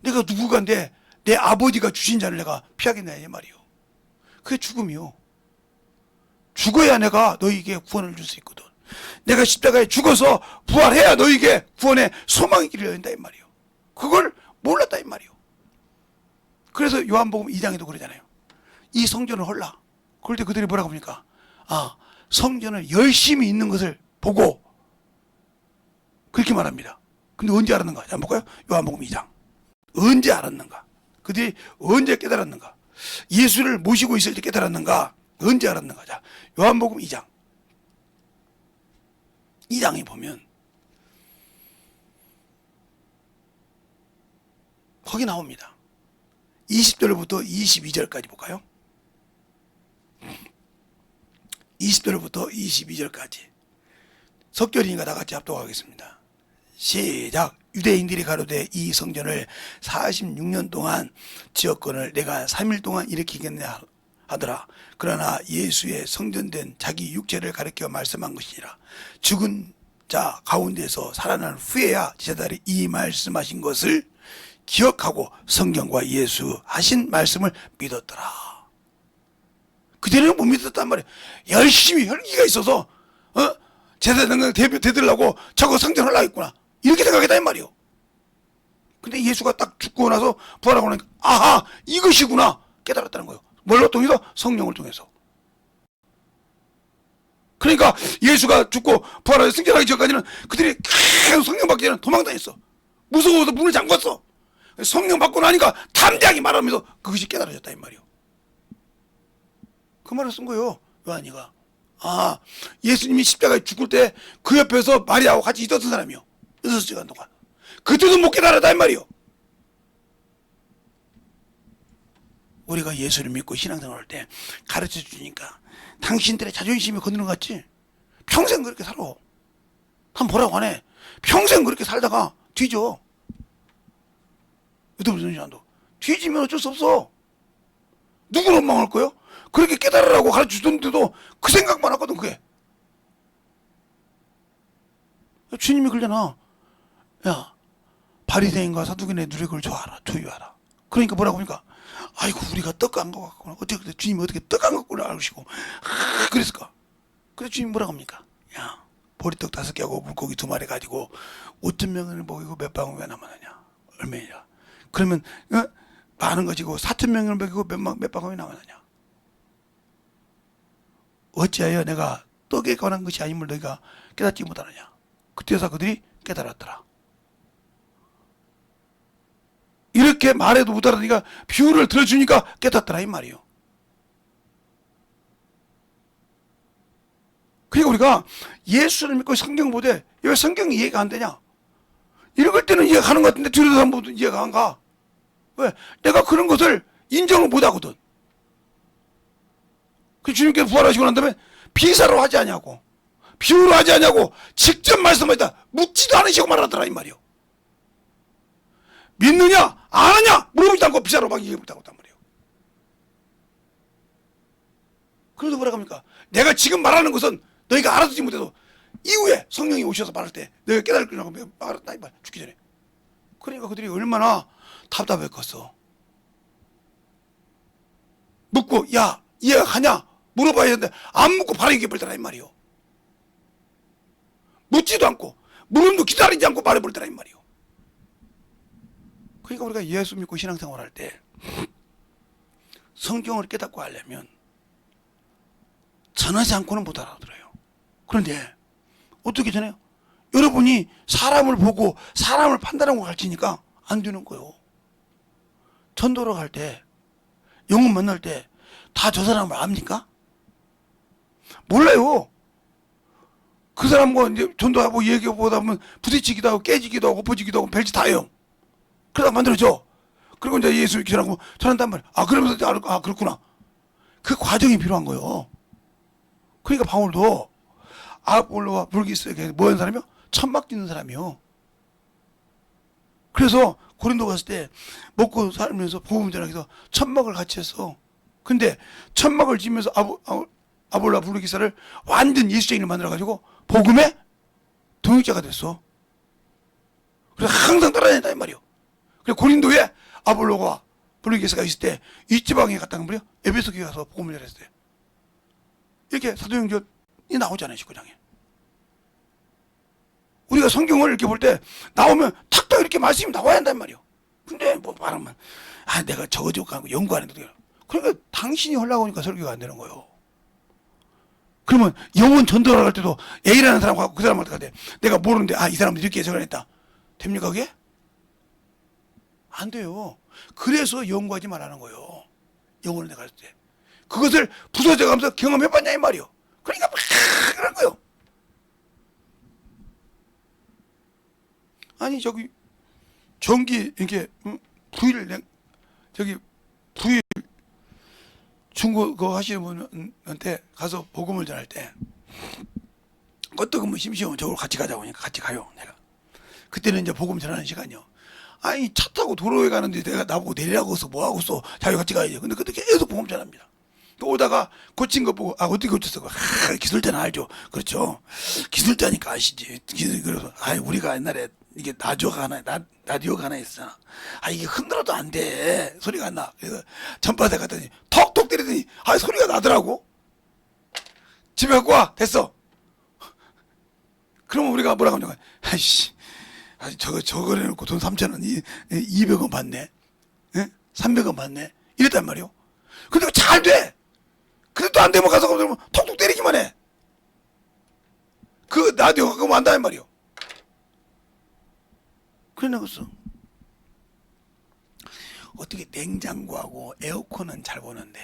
내가 누구간데 내 아버지가 주신 잔을 내가 피하겠느냐 이 말이에요. 그게 죽음이요. 죽어야 내가 너희에게 구원을 줄 수 있거든. 내가 십자가에 죽어서 부활해야 너희에게 구원의 소망의 길을 열린다 이 말이에요. 그걸 몰랐다 이 말이에요. 그래서 요한복음 2장에도 그러잖아요. 이 성전을 헐라. 그럴 때 그들이 뭐라고 합니까? 성전을 열심히 있는 것을 보고 그렇게 말합니다. 근데 언제 알았는가? 한번 볼까요? 요한복음 2장. 언제 알았는가? 그들이 언제 깨달았는가? 예수를 모시고 있을 때 깨달았는가? 언제 알았는가? 자, 요한복음 2장. 2장에 보면 거기 나옵니다. 20절부터 22절까지 볼까요? 20절부터 22절까지. 석결이니까 다 같이 합독하겠습니다. 시작. 유대인들이 가로되 이 성전을 46년 동안 지었건을 내가 3일 동안 일으키겠냐 하더라. 그러나 예수의 성전된 자기 육체를 가리켜 말씀한 것이니라. 죽은 자 가운데서 살아난 후에야 제자들이 이 말씀하신 것을 기억하고 성경과 예수 하신 말씀을 믿었더라. 그전에는 못 믿었단 말이에요. 열심히 혈기가 있어서 제사장을 대들라고 저거 성전하려고 했구나 이렇게 생각했다 이 말이에요. 근데 예수가 딱 죽고 나서 부활하고 나니까 아하 이것이구나 깨달았다는 거예요. 뭘로 통해서? 성령을 통해서. 그러니까 예수가 죽고 부활해서 승천하기 전까지는 그들이 계속 성령 받기 전에 도망다녔어. 무서워서 문을 잠갔어. 성령 받고 나니까 담대하게 말하면서 그것이 깨달아졌다 이 말이에요. 그 말을 쓴 거예요. 요한이가. 아, 예수님이 십자가에 죽을 때 그 옆에서 마리아하고 같이 있었던 사람이요. 6시간 동안. 그때도 못 깨달았다 이 말이요. 우리가 예수를 믿고 신앙생활할 때 가르쳐 주니까 당신들의 자존심이 건드는 것 같지? 평생 그렇게 살아. 한번 보라고 하네. 평생 그렇게 살다가 뒤져. 유튜브 전시관도 뒤지면 어쩔 수 없어. 누구를 원망할 거예요? 그렇게 깨달으라고 가르쳐 주던데도 그 생각만 하거든 그게. 주님이 그러잖아. 야 바리새인과 사두개인의 누룩을 조여하라. 그러니까 뭐라고 하니까 아이고 우리가 떡 안 갖고 왔구나. 어떻게 주님이 어떻게 떡 안 갖고 알으시고 그랬을까? 그래서 주님이 뭐라고 합니까? 야 보리떡 5개하고 물고기 2마리 가지고 5,000명을 먹이고 몇 방울 왜 남았느냐? 얼마냐? 그러면 많은 것이고 4,000명을 먹이고 몇 방울이 남았느냐? 어찌하여 내가 떡에 관한 것이 아님을 너희가 깨닫지 못하느냐? 그때서 그들이 깨달았더라. 이렇게 말해도 못 알아듣으니까 비유를 들어주니까 깨닫더라 이 말이에요. 그러니까 우리가 예수를 믿고 성경을 보되 왜 성경이 이해가 안 되냐? 읽을 때는 이해가 가는 것 같은데 뒤로도 한 번도 이해가 안 가. 왜? 내가 그런 것을 인정을 못 하거든. 그 주님께서 부활하시고 난 다음에 비사로 하지 않냐고 비유로 하지 않냐고 직접 말씀하시다 묻지도 않으시고 말하더라 이 말이요. 믿느냐 안 하냐 물어보지도 않고 비사로 막 얘기하고 있단 말이에요. 그래서 뭐라고 합니까? 내가 지금 말하는 것은 너희가 알아듣지 못해도 이후에 성령이 오셔서 말할 때 너희가 깨달을 거라고 말했다 이 말 죽기 전에. 그러니까 그들이 얼마나 답답했겠어. 묻고 야 이해가 가냐 물어봐야 되는데 안 묻고 바로 얘기해버리더라 이 말이요. 묻지도 않고 물음도 기다리지 않고 말해버리더라 이 말이요. 그러니까 우리가 예수 믿고 신앙생활 할 때 성경을 깨닫고 하려면 전하지 않고는 못 알아들어요. 그런데 어떻게 전해요? 여러분이 사람을 보고 사람을 판단하고 가르치니까 안 되는 거예요. 전도로 갈 때 영혼 만날 때 다 저 사람을 압니까? 몰라요. 그 사람과 이제 전도하고 얘기해보다 보면 부딪히기도 하고 깨지기도 하고 엎어지기도 하고 별짓 다 해요. 그러다 만들어져. 그리고 이제 예수 기도하고 전한단 말이야. 아 그러면서 아 그렇구나. 그 과정이 필요한 거예요. 그러니까 바울도 아볼로와 불기스에게 뭐하는 사람이요? 천막 짓는 사람이요. 그래서 고린도 갔을 때 먹고 살면서 복음 전하기 위해서 천막을 같이 했어. 근데 천막을 지면서 아볼로와 불기스를 완전 예수쟁이를 만들어가지고 복음의 동역자가 됐어. 그래서 항상 따라다녔다 이 말이요. 그래서 고린도에 아볼로가 불기스가 있을 때 이 지방에 갔다는 말이요. 에베소 교회 가서 복음을 전했어요. 이렇게 사도행전이 나오잖아요, 19장에. 우리가 성경을 이렇게 볼 때 나오면 탁탁 이렇게 말씀이 나와야 한단 말이에요. 근데 뭐 말하면 아 내가 저거 하고 연구 안 해도 돼요. 그러니까 당신이 하려고 하니까 설교가 안 되는 거예요. 그러면 영혼 전도를 할 때도 A라는 사람하고 그 사람한테 갈 때 내가 모르는데 이 사람도 이렇게 해석을 했다. 됩니까 그게? 안 돼요. 그래서 연구하지 말라는 거예요. 영혼을 내가 할 때. 그것을 부서져 가면서 경험해봤냐 이 말이요. 그러니까 그런 거예요. 아니 저기 전기 이렇게 부일 저기 부일 중고 그거 하시는 분한테 가서 복음을 전할 때 그것도 그뭐 심심하면 저걸 같이 가자고 하니까 같이 가요. 내가 그때는 이제 복음 전하는 시간이요. 아니 차 타고 도로에 가는데 내가 나보고 내리라고 해서 뭐하고 써 자기 같이 가야지. 근데 그때 계속 복음 전합니다. 또 오다가 고친 거 보고 어떻게 고쳤어? 기술자는 알죠. 그렇죠. 기술자니까 아시지. 그래서 우리가 옛날에 이게 라디오가 하나 있었잖아. 이게 흔들어도 안 돼. 소리가 안 나. 그래서 전파대 갔더니 톡톡 때리더니 소리가 나더라고. 집에 갖고 와. 됐어. 그러면 우리가 뭐라고 하냐고. 저거 해놓고 돈 3,000원, 200원 받네. 300원 받네. 이랬단 말이요. 근데 잘 돼. 그래도 안 되면 가서 그러면 톡톡 때리기만 해. 그 라디오 갖고 안다는 말이요. 그래 나갔어. 어떻게 냉장고하고 에어컨은 잘 보는데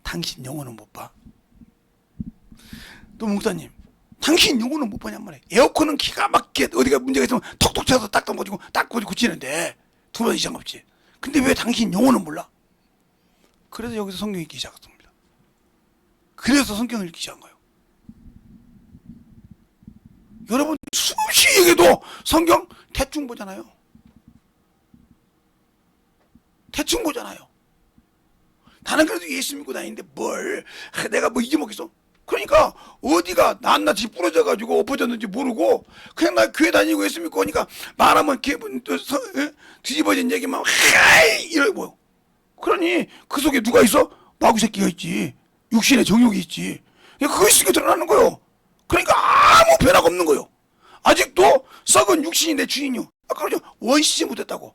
당신 영혼은 못 봐? 또 목사님 당신 영혼은 못 보냔 말이야. 에어컨은 기가 막히게 어디가 문제가 있으면 톡톡 쳐서 딱 넘어지고 딱 고치는데 2번 이상 없지. 근데 왜 당신 영혼은 몰라? 그래서 여기서 성경 읽기 시작했습니다. 그래서 성경을 읽기 시작한 거예요. 여러분 수없이 얘기해도 성경 대충 보잖아요. 대충 보잖아요. 나는 그래도 예수 믿고 다니는데 내가 뭐 잊어먹겠어? 그러니까 어디가 낱낱이 부러져가지고 엎어졌는지 모르고 그냥 나 교회 다니고 예수 믿고 오니까 말하면 뒤집어진 얘기만 이러고. 그러니 그 속에 누가 있어? 마귀 새끼가 있지. 육신의 정욕이 있지. 그거 있으니까 드러나는 거요. 그러니까 아무 변화가 없는 거요. 아직도 썩은 육신이 내 주인이요. 아까 그러죠. 원시지 못했다고.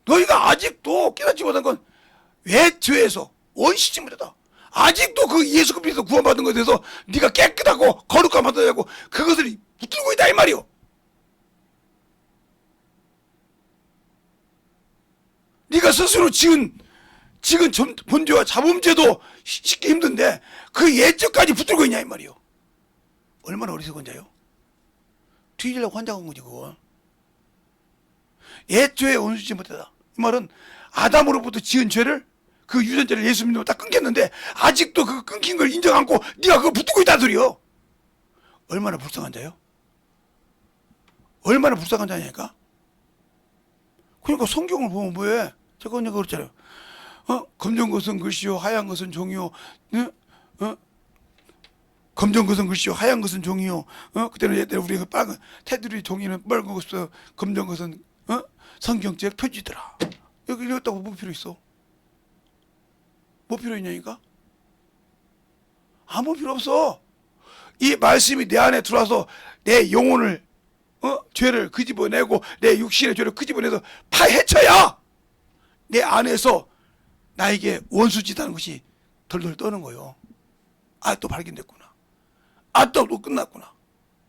너희가 아직도 깨닫지 못한 건 왜 죄에서 원시지 못했다. 아직도 그 예수 그리스도 구원받은 것에 대해서 네가 깨끗하고 거룩한 받아야고 그것을 붙들고 있다 이 말이요. 네가 스스로 지은 본죄와 자범죄도 쉽게 힘든데 그 옛죄까지 붙들고 있냐 이 말이요. 얼마나 어리석은 자요. 뒤지려고 환장한 거지 그거. 옛죄에 원수지 못하다. 이 말은 아담으로부터 지은 죄를 그 유전자를 예수 믿으면 딱 끊겼는데 아직도 그 끊긴 걸 인정 않고 네가 그거 붙들고 있다는 소리요. 얼마나 불쌍한 자요. 얼마나 불쌍한 자냐니까. 그러니까 성경을 보면 뭐해. 제가 언제 그랬잖아요. 검정 것은 글씨요 하얀 것은 종이요. 검정 것은 글씨요 하얀 것은 종이요. 그때는 옛날에 우리가 빨간 테두리 종이는 빨간 것은 검정 것은 성경책 표지더라. 여기 이랬다고 뭐 필요 있어? 뭐 필요 있냐니까? 아무 필요 없어. 이 말씀이 내 안에 들어와서 내 영혼을 죄를 끄집어내고 내 육신의 죄를 끄집어내서 파헤쳐야 내 안에서 나에게 원수짓하는 것이 덜덜 떠는 거예요. 또 발견됐구나. 또 끝났구나.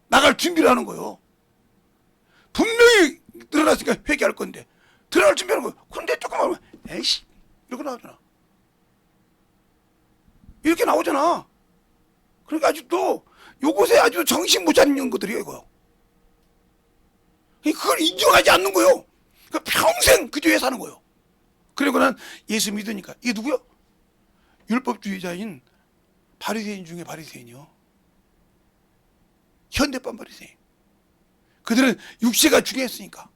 나갈 준비를 하는 거예요. 분명히 드러났으니까 회개할 건데 드러날 준비하는 거예요. 근데 조금만 하면 에이씨 이렇게 나오잖아. 이렇게 나오잖아. 그러니까 아직도 요것에 아직도 정신 못 차리는 것들이에요 이거. 그걸 인정하지 않는 거예요. 평생 그 죄에 사는 거예요. 그리고 난 예수 믿으니까. 이게 누구요? 율법주의자인 바리새인 중에 바리새인이요. 현대판 바리새인. 그들은 육체가 중요했으니까,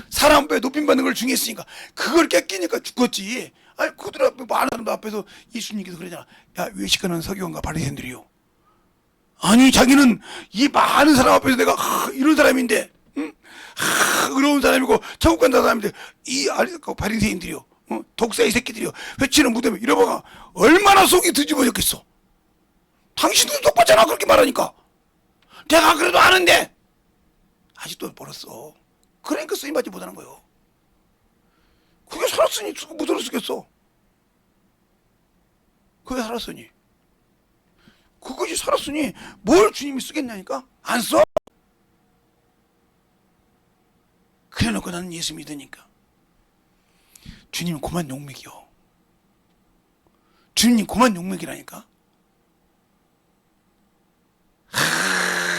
사람 앞에 높임받는 걸 중요했으니까 그걸 뺏기니까 죽었지. 그들 앞에 많은 사람 앞에서 예수님께서 그러잖아. 야, 외식하는 서기관과 바리새인들이요. 아니 자기는 이 많은 사람 앞에서 내가 이런 사람인데, 의로운 사람이고 천국 간다는 사람인데 이 바리새인들이요, 독사의 새끼들이요, 회치는 무덤에 이러다가 얼마나 속이 뒤집어졌겠어. 당신도 똑같잖아 그렇게 말하니까. 내가 그래도 아는데 아직도 멀었어. 그러니까 쓰임받지 못하는 거예요. 그게 살았으니 못 들었겠어. 그게 살았으니. 그것이 살았으니 뭘 주님이 쓰겠냐니까? 안 써. 그래놓고 나는 예수 믿으니까. 주님 그만 욕먹이요. 주님 그만 욕먹이라니까.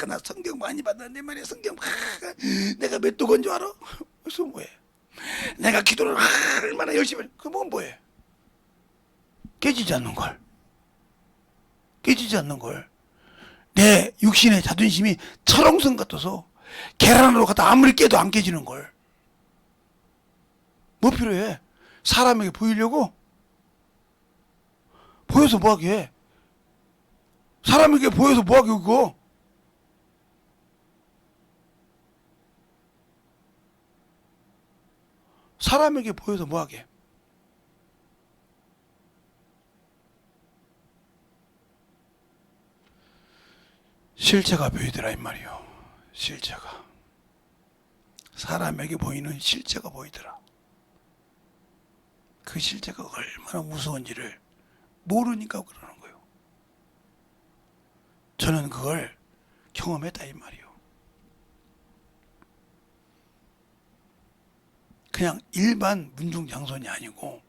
나 성경 많이 받았는데 말이야. 성경 내가 몇 도건 줄 알아? 그래서 뭐해? 내가 기도를 얼마나 열심히 해. 그건 뭐해? 깨지지 않는 걸. 깨지지 않는 걸. 내 육신의 자존심이 철옹성 같아서 계란으로 갖다 아무리 깨도 안 깨지는 걸. 뭐 필요해? 사람에게 보이려고? 보여서 뭐하게? 사람에게 보여서 뭐하게 그거? 사람에게 보여서 뭐하게? 실체가 보이더라 이 말이요. 실체가. 사람에게 보이는 실체가 보이더라. 그 실체가 얼마나 무서운지를 모르니까 그러는 거예요. 저는 그걸 경험했다 이 말이요. 그냥 일반 문중장선이 아니고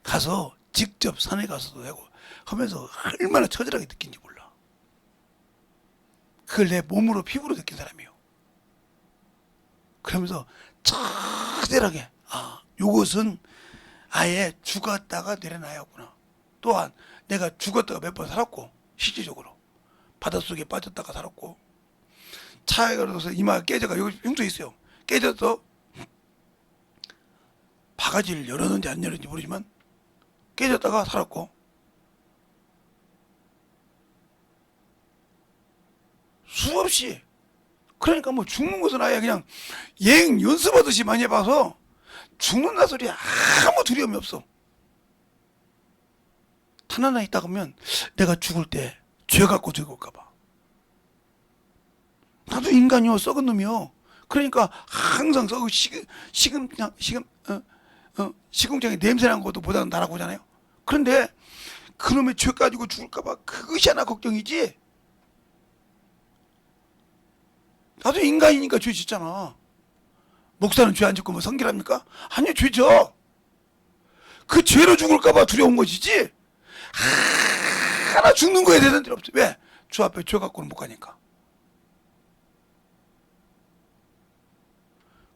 가서 직접 산에 가서도 되고 하면서 얼마나 처절하게 느낀지 몰라. 그걸 내 몸으로 피부로 느낀 사람이요. 그러면서 처절하게 요것은 아예 죽었다가 내려놔야구나. 또한 내가 죽었다가 몇 번 살았고 실질적으로 바닷속에 빠졌다가 살았고 차에 가서 이마가 깨져가 여기 흉터 있어요. 깨져서 바가지를 열었는지 안 열었는지 모르지만 깨졌다가 살았고 수없이 그러니까 뭐 죽는 것은 아예 그냥 여행 연습하듯이 많이 해봐서 죽는다 소리 아무 두려움이 없어. 탄 하나 있다 그러면 내가 죽을 때 죄 갖고 죽을까봐. 나도 인간이요. 썩은 놈이요. 그러니까 항상 썩은 시궁창에 냄새난 것도 보다 나라고 하잖아요. 그런데 그놈의 죄 가지고 죽을까봐 그것이 하나 걱정이지. 나도 인간이니까 죄 짓잖아. 목사는 죄 안 짓고 뭐 성결합니까? 아니 죄죠. 그 죄로 죽을까봐 두려운 것이지 하나 죽는 거에 대한 일 없어. 왜? 주 앞에 죄 갖고는 못 가니까.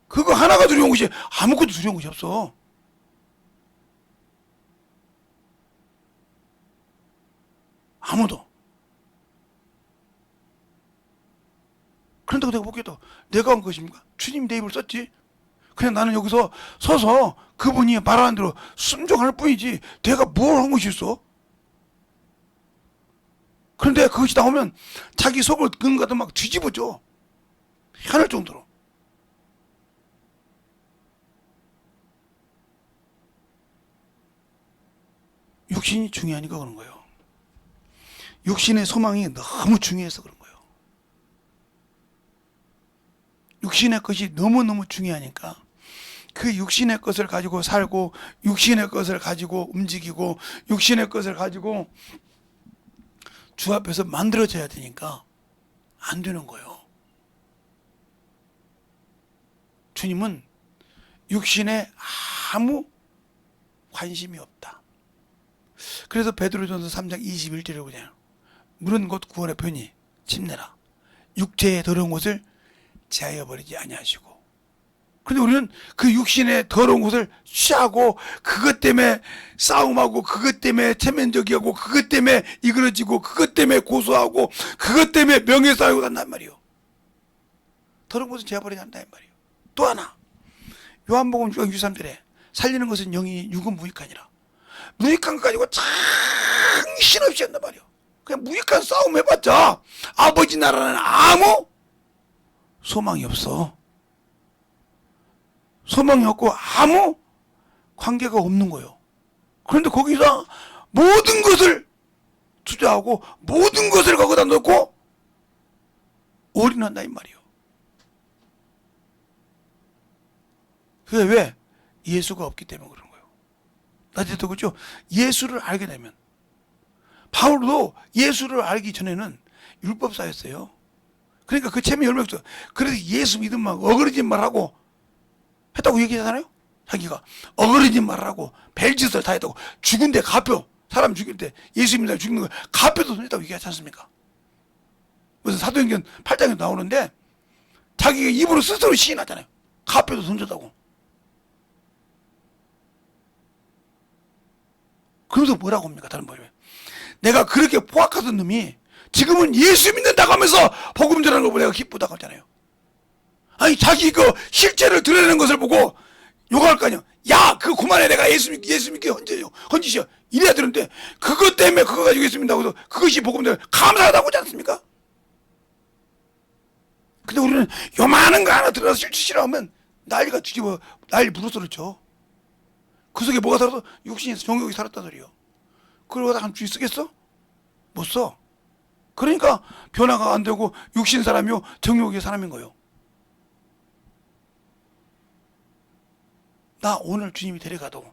그거 하나가 두려운 것이 아무것도 두려운 것이 없어. 아무도. 그런다고 내가 보기에도 내가 한 것입니까? 주님 내 입을 썼지. 그냥 나는 여기서 서서 그분이 말하는 대로 순종할 뿐이지 내가 뭘 한 것이 있어? 그런데 그것이 나오면 자기 속을 근거도 막 뒤집어져. 희한할 정도로. 육신이 중요하니까 그런 거예요. 육신의 소망이 너무 중요해서 그런 거예요. 육신의 것이 너무너무 중요하니까 그 육신의 것을 가지고 살고 육신의 것을 가지고 움직이고 육신의 것을 가지고 주 앞에서 만들어져야 되니까 안 되는 거예요. 주님은 육신에 아무 관심이 없다. 그래서 베드로전서 3장 21절에 보잖아요. 물은 곧 구원의 편이 침내라. 육체의 더러운 것을 제하여 버리지 아니하시고. 근데 우리는 그 육신의 더러운 것을 취하고 그것 때문에 싸움하고 그것 때문에 체면적이하고 그것 때문에 이그러지고 그것 때문에 고소하고 그것 때문에 명예싸움하고 한단 말이에요. 더러운 것을 제하버리지 않는단 말이에요. 또 하나 요한복음 6장 63절에 살리는 것은 영이 육은 무익하니라. 무익한 것 가지고 정신없이 한단 말이에요. 그냥 무익한 싸움 해봤자 아버지 나라는 아무 소망이 없어. 소망이 없고 아무 관계가 없는 거예요. 그런데 거기서 모든 것을 투자하고 모든 것을 거기다 넣고 올인한다 이 말이에요. 그게 왜? 예수가 없기 때문에 그런 거예요. 낮에도 그렇죠. 예수를 알게 되면 바울도 예수를 알기 전에는 율법사였어요. 그러니까 그 체면 열매 없어. 그래서 예수 믿으면 어그러진 말하고 했다고 얘기하잖아요. 자기가 어그러진 말하고 별짓을 다 했다고. 죽은데 가표, 사람 죽일 때 예수 믿는 사람 죽는 거 가표도 했다고 얘기하지 않습니까? 무슨 사도행전 8장에 나오는데 자기가 입으로 스스로 시인하잖아요. 가표도 던졌다고. 그러면서 뭐라고 합니까? 다른 말이면 내가 그렇게 포악하던 놈이 지금은 예수 믿는다고 하면서 복음 전하는 걸 보고 내가 기쁘다고 하잖아요. 아니 자기 그 실체를 드러내는 것을 보고 욕할 거 아니야. 야, 그거 그만해. 내가 예수 믿게 헌지시여. 이래야 되는데 그것 때문에 그거 가지고 예수 믿는다고 해서 그것이 복음들 감사하다고 하지 않습니까? 근데 우리는 요만한 거 하나 들어가서 실체 싫어하면 난리가 뒤집어 난리 부르소를 쳐. 그 속에 뭐가 살아서 육신에서 정욕이 살았다 소리요. 그걸 갖다 한 주의 쓰겠어? 못 써. 그러니까 변화가 안 되고 육신 사람이요 정욕의 사람인 거예요. 나 오늘 주님이 데려가도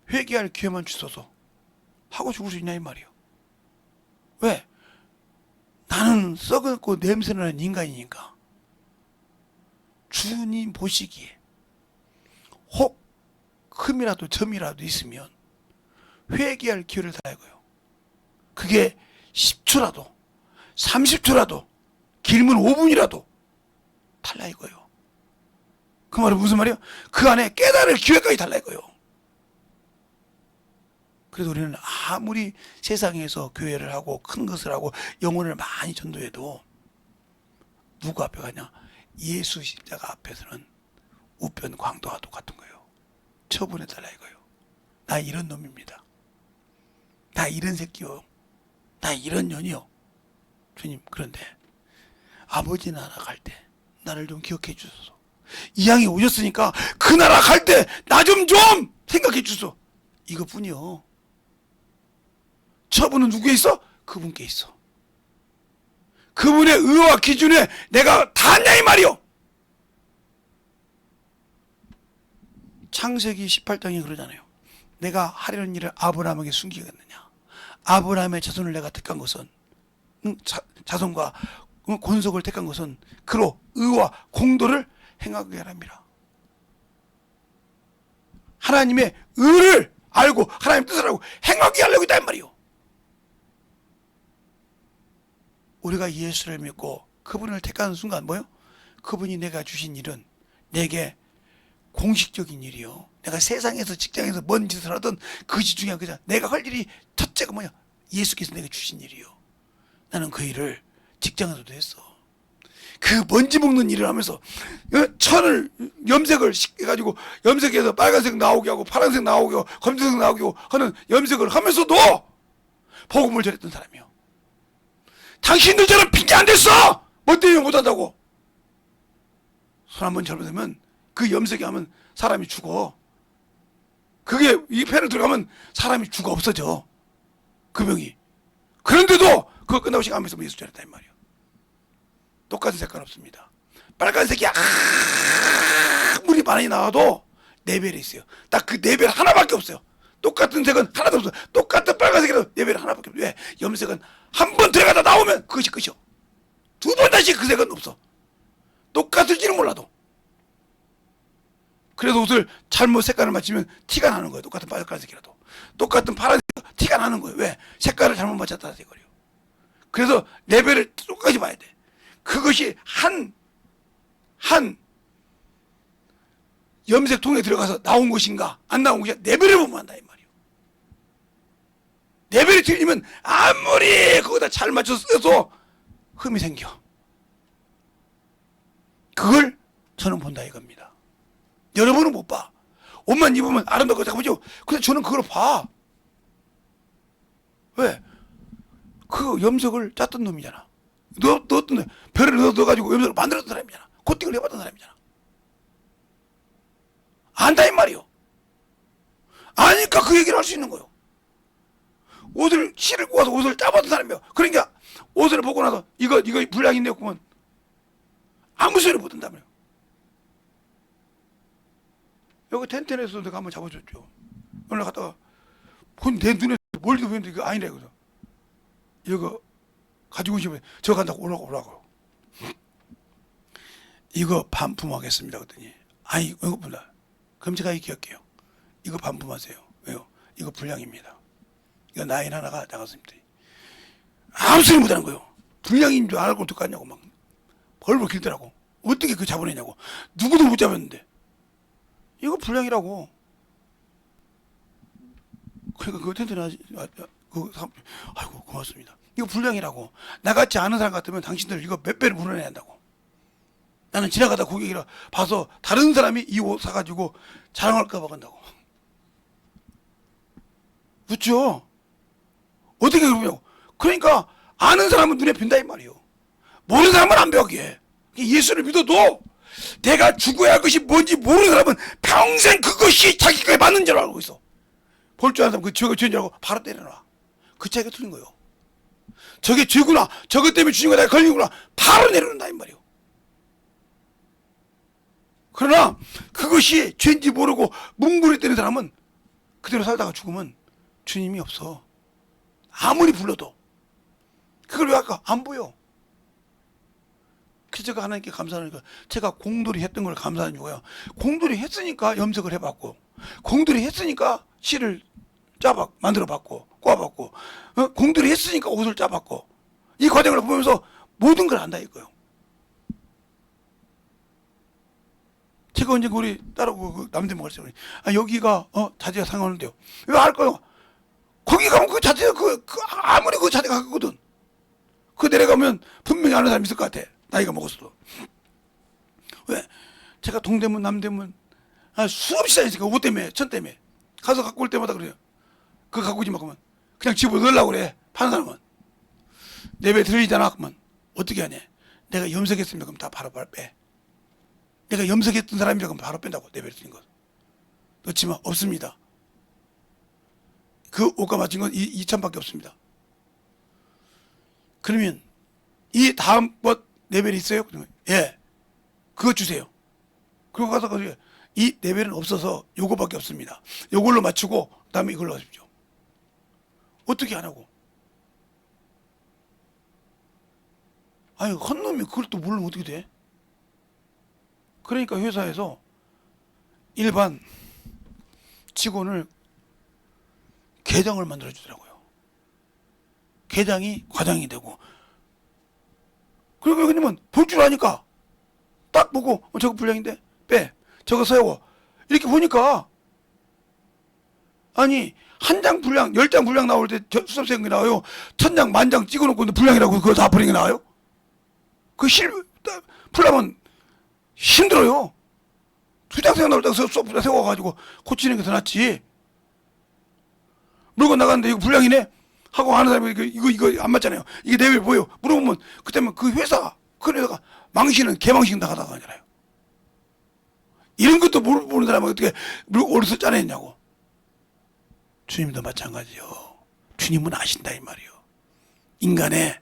회개할 기회만 주소서 하고 죽을 수 있냐 이 말이에요. 왜? 나는 썩었고 냄새나는 인간이니까 주님 보시기에 혹 흠이라도 점이라도 있으면 회개할 기회를 달라는 거예요. 그게 10초라도 30초라도 길면 5분이라도 달라 이거예요. 그 말은 무슨 말이에요? 그 안에 깨달을 기회까지 달라 이거예요. 그래서 우리는 아무리 세상에서 교회를 하고 큰 것을 하고 영혼을 많이 전도해도 누구 앞에 가냐? 예수 십자가 앞에서는 우편 광도와 똑같은 거예요. 처분해 달라 이거예요. 나 이런 놈입니다. 나 이런 새끼요. 나 이런 년이요. 주님, 그런데 아버지 나라 갈 때 나를 좀 기억해 주소서. 이 양이 오셨으니까 그 나라 갈 때 나 좀 생각해 주소. 이것뿐이요. 처분은 누구에 있어? 그분께 있어. 그분의 의와 기준에 내가 닿았냐 이 말이요. 창세기 18장이 그러잖아요. 내가 하려는 일을 아브라함에게 숨기겠느냐. 아브라함의 자손을 내가 택한 것은 자손과 권속을 택한 것은 그로 의와 공도를 행하게 하랍니다. 하나님의 의를 알고 하나님 뜻을 알고 행하게 하려고 했단 말이요. 우리가 예수를 믿고 그분을 택하는 순간 뭐요? 그분이 내가 주신 일은 내게 공식적인 일이요. 내가 세상에서 직장에서 뭔 짓을 하든 그것이 중요한 거잖아. 내가 할 일이 첫째가 뭐냐? 예수께서 내가 주신 일이요. 나는 그 일을 직장에서도 했어. 그 먼지 먹는 일을 하면서 천을 염색을 해가지고 염색해서 빨간색 나오게 하고 파란색 나오게 하고 검정색 나오게 하고 하는 염색을 하면서도 복음을 전했던 사람이요. 당신들처럼 핑계 안 됐어. 뭐 때문에 못한다고. 손 한번 잘못하면 그 염색이 하면 사람이 죽어. 그게 이 펜을 들어가면 사람이 죽어 없어져. 그 병이. 그런데도 그거 끝나고 시간하면서 예수 전했다 이 말이에요. 똑같은 색깔 없습니다. 빨간색이 아무리 많이 나와도 레벨이 있어요. 딱 그 레벨 하나밖에 없어요. 똑같은 색은 하나도 없어요. 똑같은 빨간색이라도 레벨 하나밖에 없어요. 왜? 염색은 한 번 들어가다 나오면 그것이 끝이요. 두 번 다시 그 색은 없어. 똑같을지는 몰라도. 그래서 옷을 잘못 색깔을 맞추면 티가 나는 거예요. 똑같은 빨간색이라도. 똑같은 파란색 티가 나는 거예요. 왜? 색깔을 잘못 맞췄다 이거예요. 그래서 레벨을 똑같이 봐야 돼. 그것이 한 염색통에 들어가서 나온 것인가 안 나온 것인가 레벨을 보면 한다 이 말이에요. 레벨이 틀리면 아무리 거기다 잘 맞춰서 써도 흠이 생겨. 그걸 저는 본다 이겁니다. 여러분은 못 봐. 옷만 입으면 아름답고 잠깐만요. 근데 저는 그걸 봐. 왜? 그 염색을 짰던 놈이잖아. 넣었던 별을 넣어가지고 염색을 만들었던 사람이잖아. 코팅을 해봤던 사람이잖아. 안다 이 말이요. 아니까 그 얘기를 할 수 있는 거요. 옷을 실을 꼬아서 옷을 짜봤던 사람이요. 그러니까 옷을 보고 나서 이거 불량이 내었구먼 아무 소리 못 한다며요. 여기 텐텐에서 내가 한번 잡아줬죠. 오늘 갔다가 내 눈에 멀리도 보이는데 이거 아니라 이거죠. 이거 가지고 싶으면 저 간다고 오라고. 이거 반품하겠습니다. 그랬더니 아니 이거보다 그럼 제가 얘기할게요. 이거 반품하세요. 왜요? 이거 불량입니다. 이거 라인 하나가 나갔습니다. 아무 소리 못하는 거예요. 불량인 줄 알고 어떡하냐고 막 벌벌 길더라고. 어떻게 그 잡아내냐고. 누구도 못 잡았는데 이거 불량이라고. 그러니까 그거 텐트는 아이고 고맙습니다. 이거 불량이라고. 나같이 아는 사람 같으면 당신들 이거 몇 배를 물어내야 한다고. 나는 지나가다 고객이라 봐서 다른 사람이 이 옷 사가지고 자랑할까 봐 간다고. 그렇죠? 어떻게 그러냐고. 그러니까 아는 사람은 눈에 빈다 이 말이에요. 모르는 사람은 안 배우게. 예수를 믿어도 내가 죽어야 할 것이 뭔지 모르는 사람은 평생 그것이 자기 거에 맞는 줄 알고 있어. 볼 줄 아는 사람 그 죄가 죄인 줄 알고 바로 때려놔. 그 차이가 틀린 거예요. 저게 죄구나. 저것 때문에 주인 거다 걸리구나. 바로 내려놓는다 이 말이에요. 그러나 그것이 죄인지 모르고 뭉그러뜨리는 사람은 그대로 살다가 죽으면 주님이 없어. 아무리 불러도. 그걸 왜 할까? 안 보여. 그래서 제가 하나님께 감사하니까 제가 공돌이 했던 걸 감사하는 이유가 공돌이 했으니까 염색을 해봤고 공돌이 했으니까 실을 만들어봤고 꼬아봤고 공돌이 했으니까 옷을 짜봤고 이 과정을 보면서 모든 걸 안다 이거예요. 제가 언제 우리 딸하고 그 남대문 갔어요. 여기가 자재가 상하는데요. 왜 알까요? 거기 가면 그 자재가 아무리 그 자재가 가거든. 그 내려가면 분명히 아는 사람 있을 것 같아. 나이가 먹었어도. 왜? 제가 동대문 남대문 수없이 다니니까 옷 때문에 천 때문에 가서 갖고 올 때마다 그래요. 그거 갖고 오지 마 그러면 그냥 집어 넣으려고 그래. 파는 사람은 내 배에 들리잖아. 그러면 어떻게 하냐. 내가 염색했으면 그럼 다 바로 빼. 내가 염색했던 사람이라 그럼 바로 뺀다고. 내 배에 들린 것 넣지만 없습니다. 그 옷과 맞춘 건 2천밖에 없습니다. 그러면 이 다음 것 레벨이 있어요? 그러면 예, 그거 주세요. 그리고 가서 이 레벨은 없어서 요거밖에 없습니다. 요걸로 맞추고 그다음에 이걸로 하십시오. 어떻게 하냐고. 아니 헌놈이 그걸 또 모르면 어떻게 돼? 그러니까 회사에서 일반 직원을 계장을 만들어 주더라고요. 계장이 과장이 되고. 그리고 왜냐면 볼 줄 아니까 딱 보고 저거 불량인데 빼. 저거 세워. 이렇게 보니까 아니 한 장 분량 10장 분량 나올 때 수습생 게 나와요. 1000장 만장 찍어놓고 분량이라고 그거 다 버리는 게 나와요? 그 풀려면 힘들어요. 2장생 나올 때 수업부터 세워가지고 고치는 게 더 낫지. 물건 나갔는데 이거 불량이네 하고 하는 사람이 이거 안 맞잖아요. 이게 내외 뭐예요? 물어보면 그때면 그 회사가 망신은 개망신 당하다가 하잖아요. 이런 것도 모르는 사람은 어떻게 어디서 짜냈냐고. 주님도 마찬가지요. 주님은 아신다 이 말이요. 인간의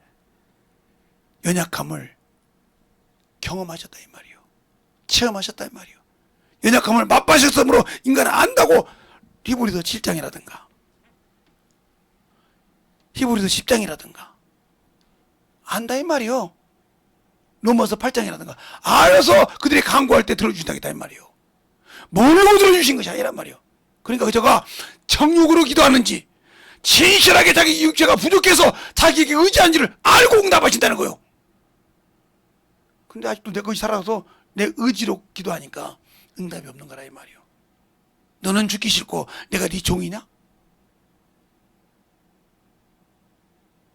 연약함을 경험하셨다 이 말이요. 체험하셨다 이 말이요. 연약함을 맛보셨으므로 인간은 안다고. 히브리서 7장이라든가 히브리서 10장이라든가 안다 이 말이요. 로마서 8장이라든가 알아서 그들이 간구할 때 들어주신다겠다 이 말이요. 모르고 들어주신 것이 아니란 말이요. 그러니까 저가 정욕으로 기도하는지 진실하게 자기 육체가 부족해서 자기에게 의지한지를 알고 응답하신다는 거예요. 근데 아직도 내 것이 살아서 내 의지로 기도하니까 응답이 없는 거라 이 말이요. 너는 죽기 싫고 내가 네 종이냐?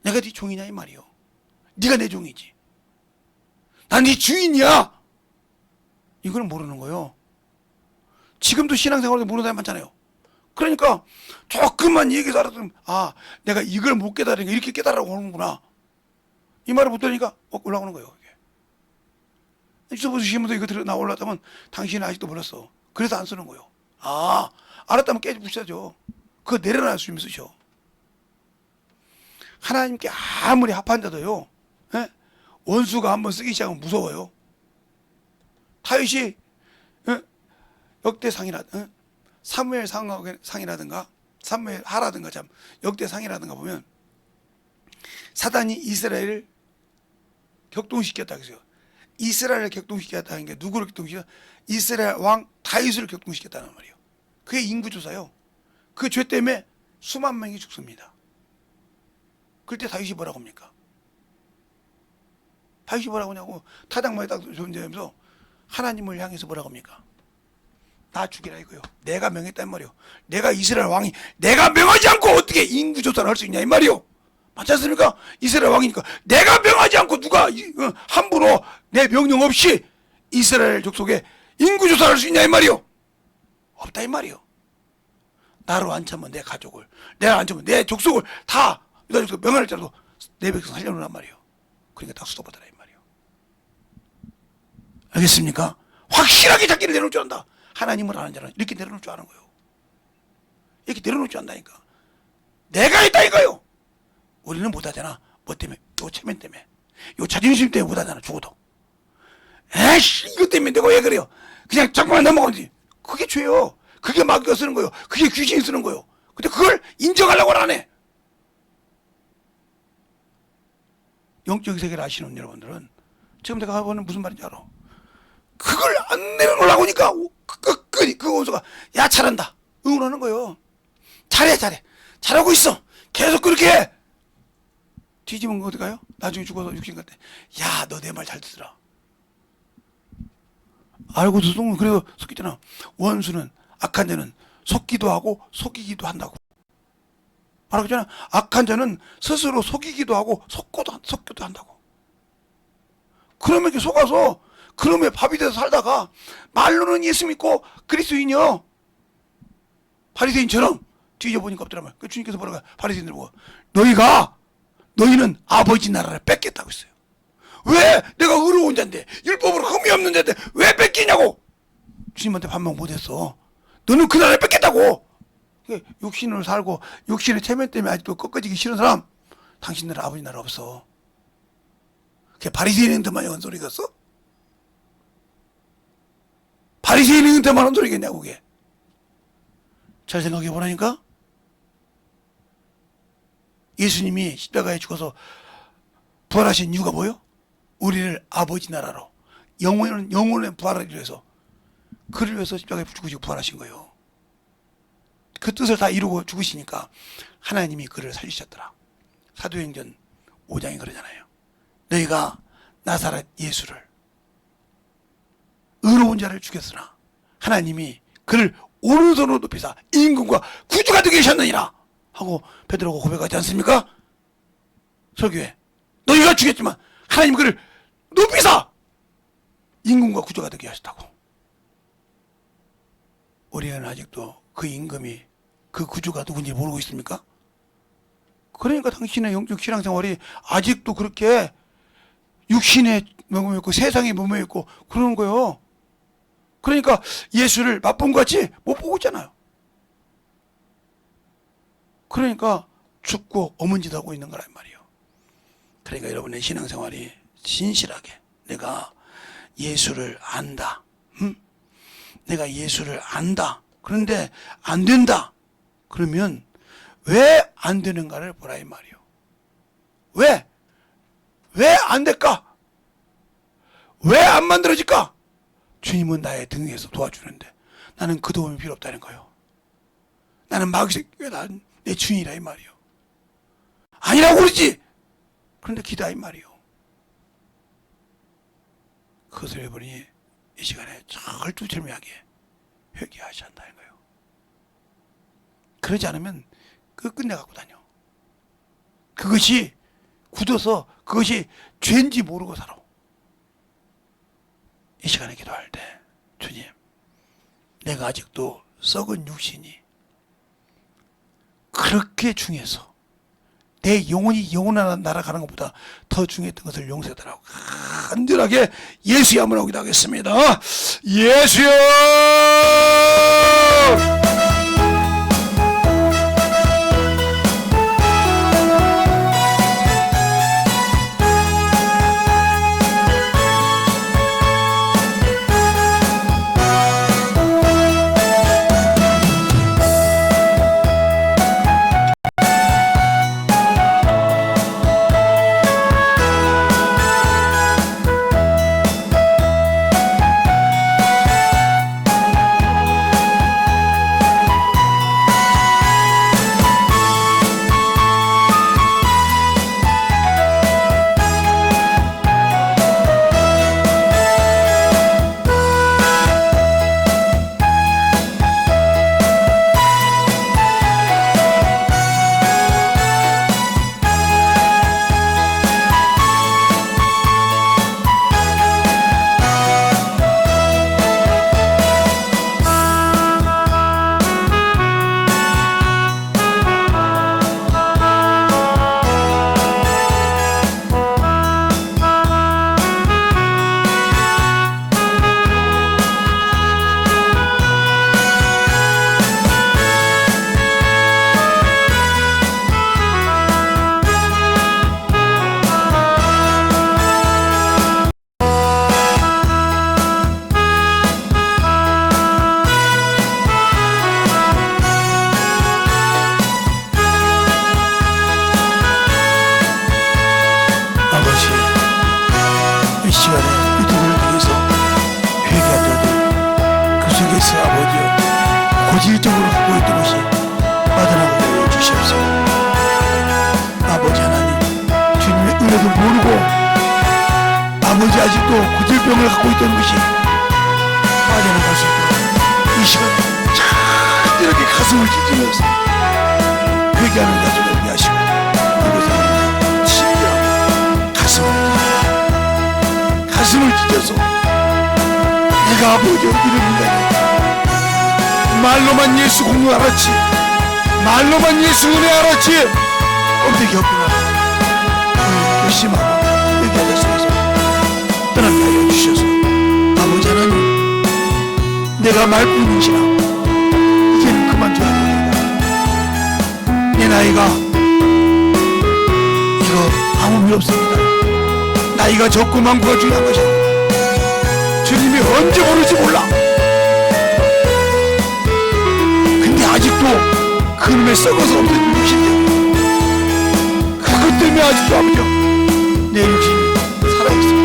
내가 네 종이냐 이 말이요. 네가 내 종이지. 난 네 주인이야. 이걸 모르는 거예요. 지금도 신앙생활도 모르는 사람 많잖아요. 그러니까 조금만 얘기해서 알았으면 내가 이걸 못 깨달으니까 이렇게 깨달으라고 하는구나. 이 말을 못 들으니까 올라오는 거예요. 유튜브 주시면서 이거 올라왔다면 당신은 아직도 몰랐어. 그래서 안 쓰는 거예요. 알았다면 깨부셔야죠. 그거 내려놔 주시면 쓰셔. 하나님께 아무리 합한 자도요, 원수가 한번 쓰기 시작하면 무서워요. 다윗이 역대상이라 사무엘상이라든가 사무엘 하라든가 참 역대상이라든가 보면 사단이 이스라엘을 격동시켰다 그랬어요. 이스라엘을 격동시켰다는 게 누구를 격동시켰다? 이스라엘 왕 다윗을 격동시켰다는 말이에요. 그게 인구조사요. 그 죄 때문에 수만 명이 죽습니다. 그때 다윗이 뭐라고 합니까? 다윗이 뭐라고 하냐고 타작마에 딱 존재하면서 하나님을 향해서 뭐라고 합니까? 나 죽이라 이거요. 내가 명했단 말이요. 내가 이스라엘 왕이 내가 명하지 않고 어떻게 인구조사를 할 수 있냐 이 말이요. 맞지 않습니까? 이스라엘 왕이니까 내가 명하지 않고 누가 함부로 내 명령 없이 이스라엘 족속에 인구조사를 할 수 있냐 이 말이요. 없다 이 말이요. 나로 안 참으면 내 가족을, 내가 안 참으면 내 족속을 다 유다 족속 명할 자라도 내 백성 살려놓으란 말이요. 그러니까 다 수도받아라 이 말이요. 알겠습니까? 확실하게 자기를 내놓을 줄 안다. 하나님을 아는 자는 이렇게 내려놓을 줄 아는 거예요. 이렇게 내려놓을 줄 안다니까. 내가 했다 이거요. 우리는 못하잖아. 뭐 때문에? 요 체면 때문에. 요 자존심 때문에 못하잖아. 죽어도. 에이씨 이것 때문에 내가 왜 그래요. 그냥 잠깐만 넘어가지. 그게 죄요. 그게 마귀가 쓰는 거예요. 그게 귀신이 쓰는 거예요. 근데 그걸 인정하려고 안 해. 영적 세계를 아시는 여러분들은 지금 내가 하고는 무슨 말인지 알아. 그걸 안 내려놓으려고 하니까 그 원수가 야 잘한다 응원하는 거예요. 잘해 잘하고 있어 계속 그렇게 해. 뒤집은 거 어디 가요? 나중에 죽어서 육신 같대. 야 너 내 말 잘 듣더라. 알고도 속는 그래서 속이잖아. 원수는 악한 자는 속기도 하고 속이기도 한다고 말하잖아. 악한 자는 스스로 속이기도 하고 속기도 한다고. 그러면 이렇게 속아서 그놈의 밥이 돼서 살다가 말로는 예수 믿고 그리스도인이요. 바리새인처럼 뒤져보니까 없더라면. 그 주님께서 뭐라고 바리새인들 보고 너희는 아버지 나라를 뺏겠다고 했어요. 왜? 내가 의로운 자인데 율법으로 흠이 없는 자인데 왜 뺏기냐고. 주님한테 반박 못했어. 너는 그 나라를 뺏겠다고. 육신으로 살고 육신의 체면 때문에 아직도 꺾어지기 싫은 사람 당신들은 아버지 나라 없어. 그게 바리새인들만 한 소리겠어? 바리새인들만 한 소리겠냐고 그게. 잘 생각해 보라니까. 예수님이 십자가에 죽어서 부활하신 이유가 뭐예요? 우리를 아버지 나라로 영원의 부활을 위해서 그를 위해서 십자가에 죽으시고 부활하신 거예요. 그 뜻을 다 이루고 죽으시니까 하나님이 그를 살리셨더라. 사도행전 5장이 그러잖아요. 너희가 나사렛 예수를 의로운 자를 죽였으나 하나님이 그를 오른손으로 높이사 임금과 구주가 되게 하셨느니라 하고 베드로가 고백하지 않습니까? 설교에 너희가 죽였지만 하나님 그를 높이사 임금과 구주가 되게 하셨다고. 우리는 아직도 그 임금이 그 구주가 누군지 모르고 있습니까? 그러니까 당신의 영적 신앙생활이 아직도 그렇게 육신의 몸에 있고 세상의 몸에 있고 그러는 거예요. 그러니까 예수를 맛본 것 같이 못 보고 있잖아요. 그러니까 죽고 어문짓 하고 있는 거란 말이에요. 그러니까 여러분의 신앙생활이 진실하게 내가 예수를 안다. 내가 예수를 안다. 그런데 안 된다. 그러면 왜 안 되는가를 보라 이 말이에요. 왜? 왜 안 될까? 왜 안 만들어질까? 주님은 나의 등에서 도와주는데 나는 그 도움이 필요 없다는 거예요. 나는 마귀새끼가 내 주인이라 이 말이에요. 아니라고 그러지. 그런데 기다 이 말이에요. 그것을 해보니 이 시간에 철두철미하게 회개하셔야 한다는 거예요. 그러지 않으면 끝내갖고 다녀. 그것이 굳어서 그것이 죄인지 모르고 살아. 이 시간에 기도할 때 주님 내가 아직도 썩은 육신이 그렇게 중요해서 내 영혼이 영원한 날아가는 것보다 더 중요했던 것을 용서하더라고. 간절하게 예수의 이름으로 기도하겠습니다. 예수여! 아버지 이쪽으로 가고 있던 것이 빠져나가게 하여 주시옵소서. 아버지 하나님, 주님의 은혜도 모르고 아버지 아직도 구질병을 갖고 있던 것이 빠져나갈 수 있도록 이 시간 잘 이렇게 가슴을 찢으면서 회개하는 가족을 되게 하시고 이곳에 진정 가슴을 찢어서 내가 아버지 어디를 믿다니, 말로만 예수 공부 알았지, 말로만 예수 은혜 알았지, 껍데기 없구나. 오늘 결심하고 회개하다 속에서 떠나게 하여 주셔서 아버지 하나님, 내가 말뿐인지라 이제는 그만둬야 됩니다. 내 나이가 이거 아무 일 없습니다. 나이가 적고 많고가 중요한 것이 아니라 주님이 언제 오를지 몰라. 근데 아직도 그놈에 썩어서 없어진 것인데 그것 때문에 아직도 아버지 내 육신이 살아있어요.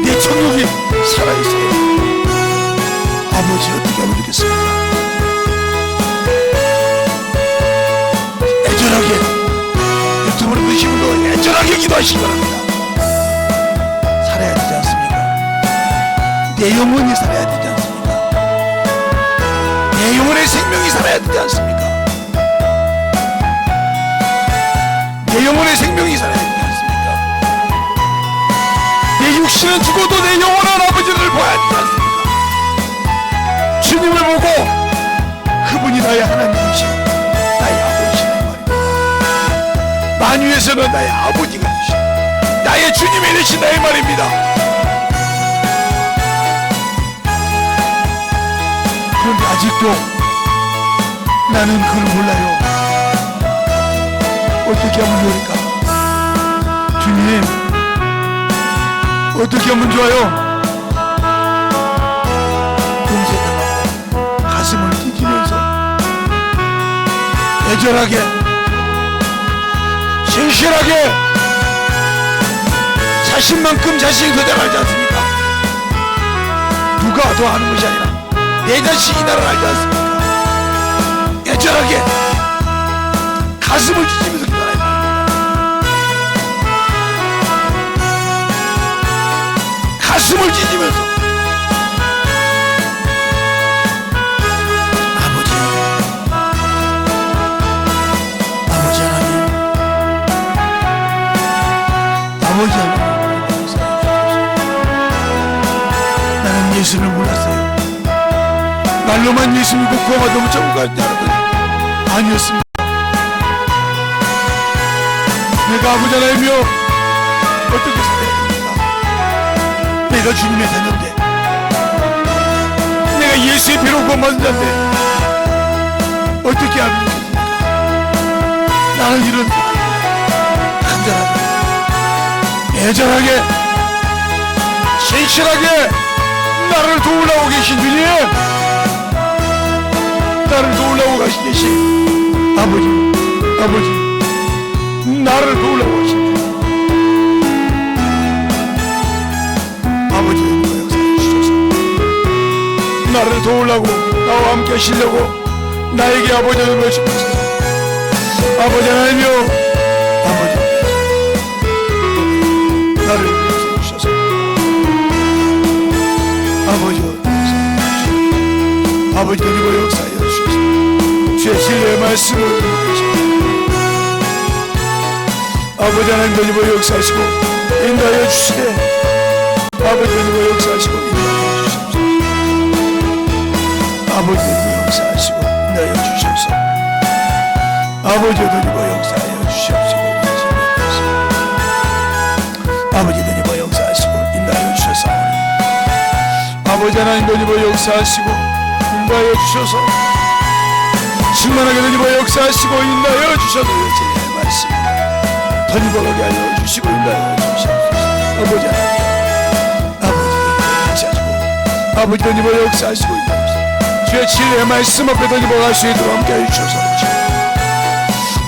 내 청력이 살아있어요. 아버지 어떻게 하면 좋겠습니까? 애절하게 유튜브로 보시는 분도 애절하게 기도하시기 바랍니다. 살아야 되지 않습니까? 내 영혼이 살아야 되지 않습니까? 내 영혼의 생명이 살아야 되지 않습니까? 내 영혼의 생명이 살아야 되지 않습니까? 내 육신은 죽어도 내 영원한 아버지를 봐야 되지 않습니까? 주님을 보고 그분이 나의 하나님이시오, 나의 아버지시란 말입니다. 만유에서는 나의 아버지가 되시오, 나의 주님이 되신다 이 말입니다. 그런데 아직도 나는 그걸 몰라요. 어떻게 하면 좋을까? 주님, 어떻게 하면 좋아요? 검색하고 가슴을 찢으면서 애절하게 신실하게 자신만큼 자신이 더 잘 알지 않습니까? 누가 더 아는 것이 아니라 내 자신이 나를 알지 않습니까? 애절하게 가슴을 찢으면서 기도하라. 가슴을 찢으면서 아버지 하나님, 아버지 하나님, 나는 예수를 몰랐어요. 말로만 예수 믿고 구원받으면 천국 갈 줄 알았더니 아니었습니다. 내가 아버지 하나님이여 어떻게 살아야 됩니까? 내가 주님의 자녀인데, 내가 예수의 피로 구원받은 자인데 어떻게 하면 좋겠습니까? 나는 이런 간절하게 애절하게 신실하게 나를 도우려고 계신 주님, 나를 도우려고 계신 아버지, 나를 도우려고 하신 주, 아버지의 역사해 주셔서 나를 도우려고, 나와 함께 하시려고 나에게 아버지를 보여주셔서 아버지 하나님이여, 아버지 나를 위해서 주셔서 아버지 하나님이여 역사하여 주셔서 주의 진리의 말씀을 듣고 계십니다. 아버지 하나님 되니버 역사하시고 인도하여 주시되, 아버지 되니버 역사하시고 인도하여 주시옵소서. 아버지 되니버 역사하시고 인도하여 주시옵소서. 아버지 되니버 역사하여 주시옵소서. 아버지 되니버 역사하시고 인도하여 주셔서, 아버지 하나님 되니버 역사하시고 인도하여 주셔서, 충만하게 되니버 역사하시고 인도하여 주셔서 주의 말씀 더니버하게 하여 주시고 인도하여 주시옵소서. 아버지 하나님, 아버지 더니버 역사하시고 인도하여 주시옵소서. 주의 진리의 말씀 앞에 더니버가 할 수 있도록 함께 하여 주셔서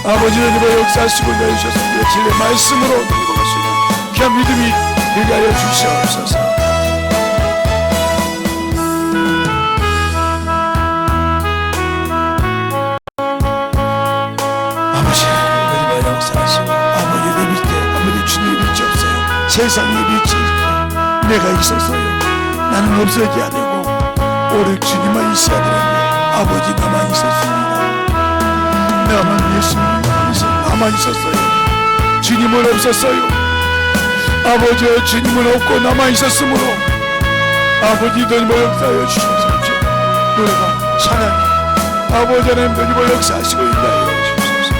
아버지 더니버 역사하시고 인도하여 주셔서 주의 진리의 말씀으로 더니버가 할 수 있는 귀한 믿음이 되게 하여 주시옵소서. 세상의 빛이 내가 있었어요. 나는 없어져야 되고 오직 주님만 있어야 되는데 아버지 나만 있었습니다. 나만 예수님 나만 있었어요. 주님은 없었어요. 아버지여 주님은 없고 나만 있었으므로 아버지 하나님 역사하여 주셔서 노래가 찬양이 아버지 하나님 하나님 역사하시고 있나요 주셔서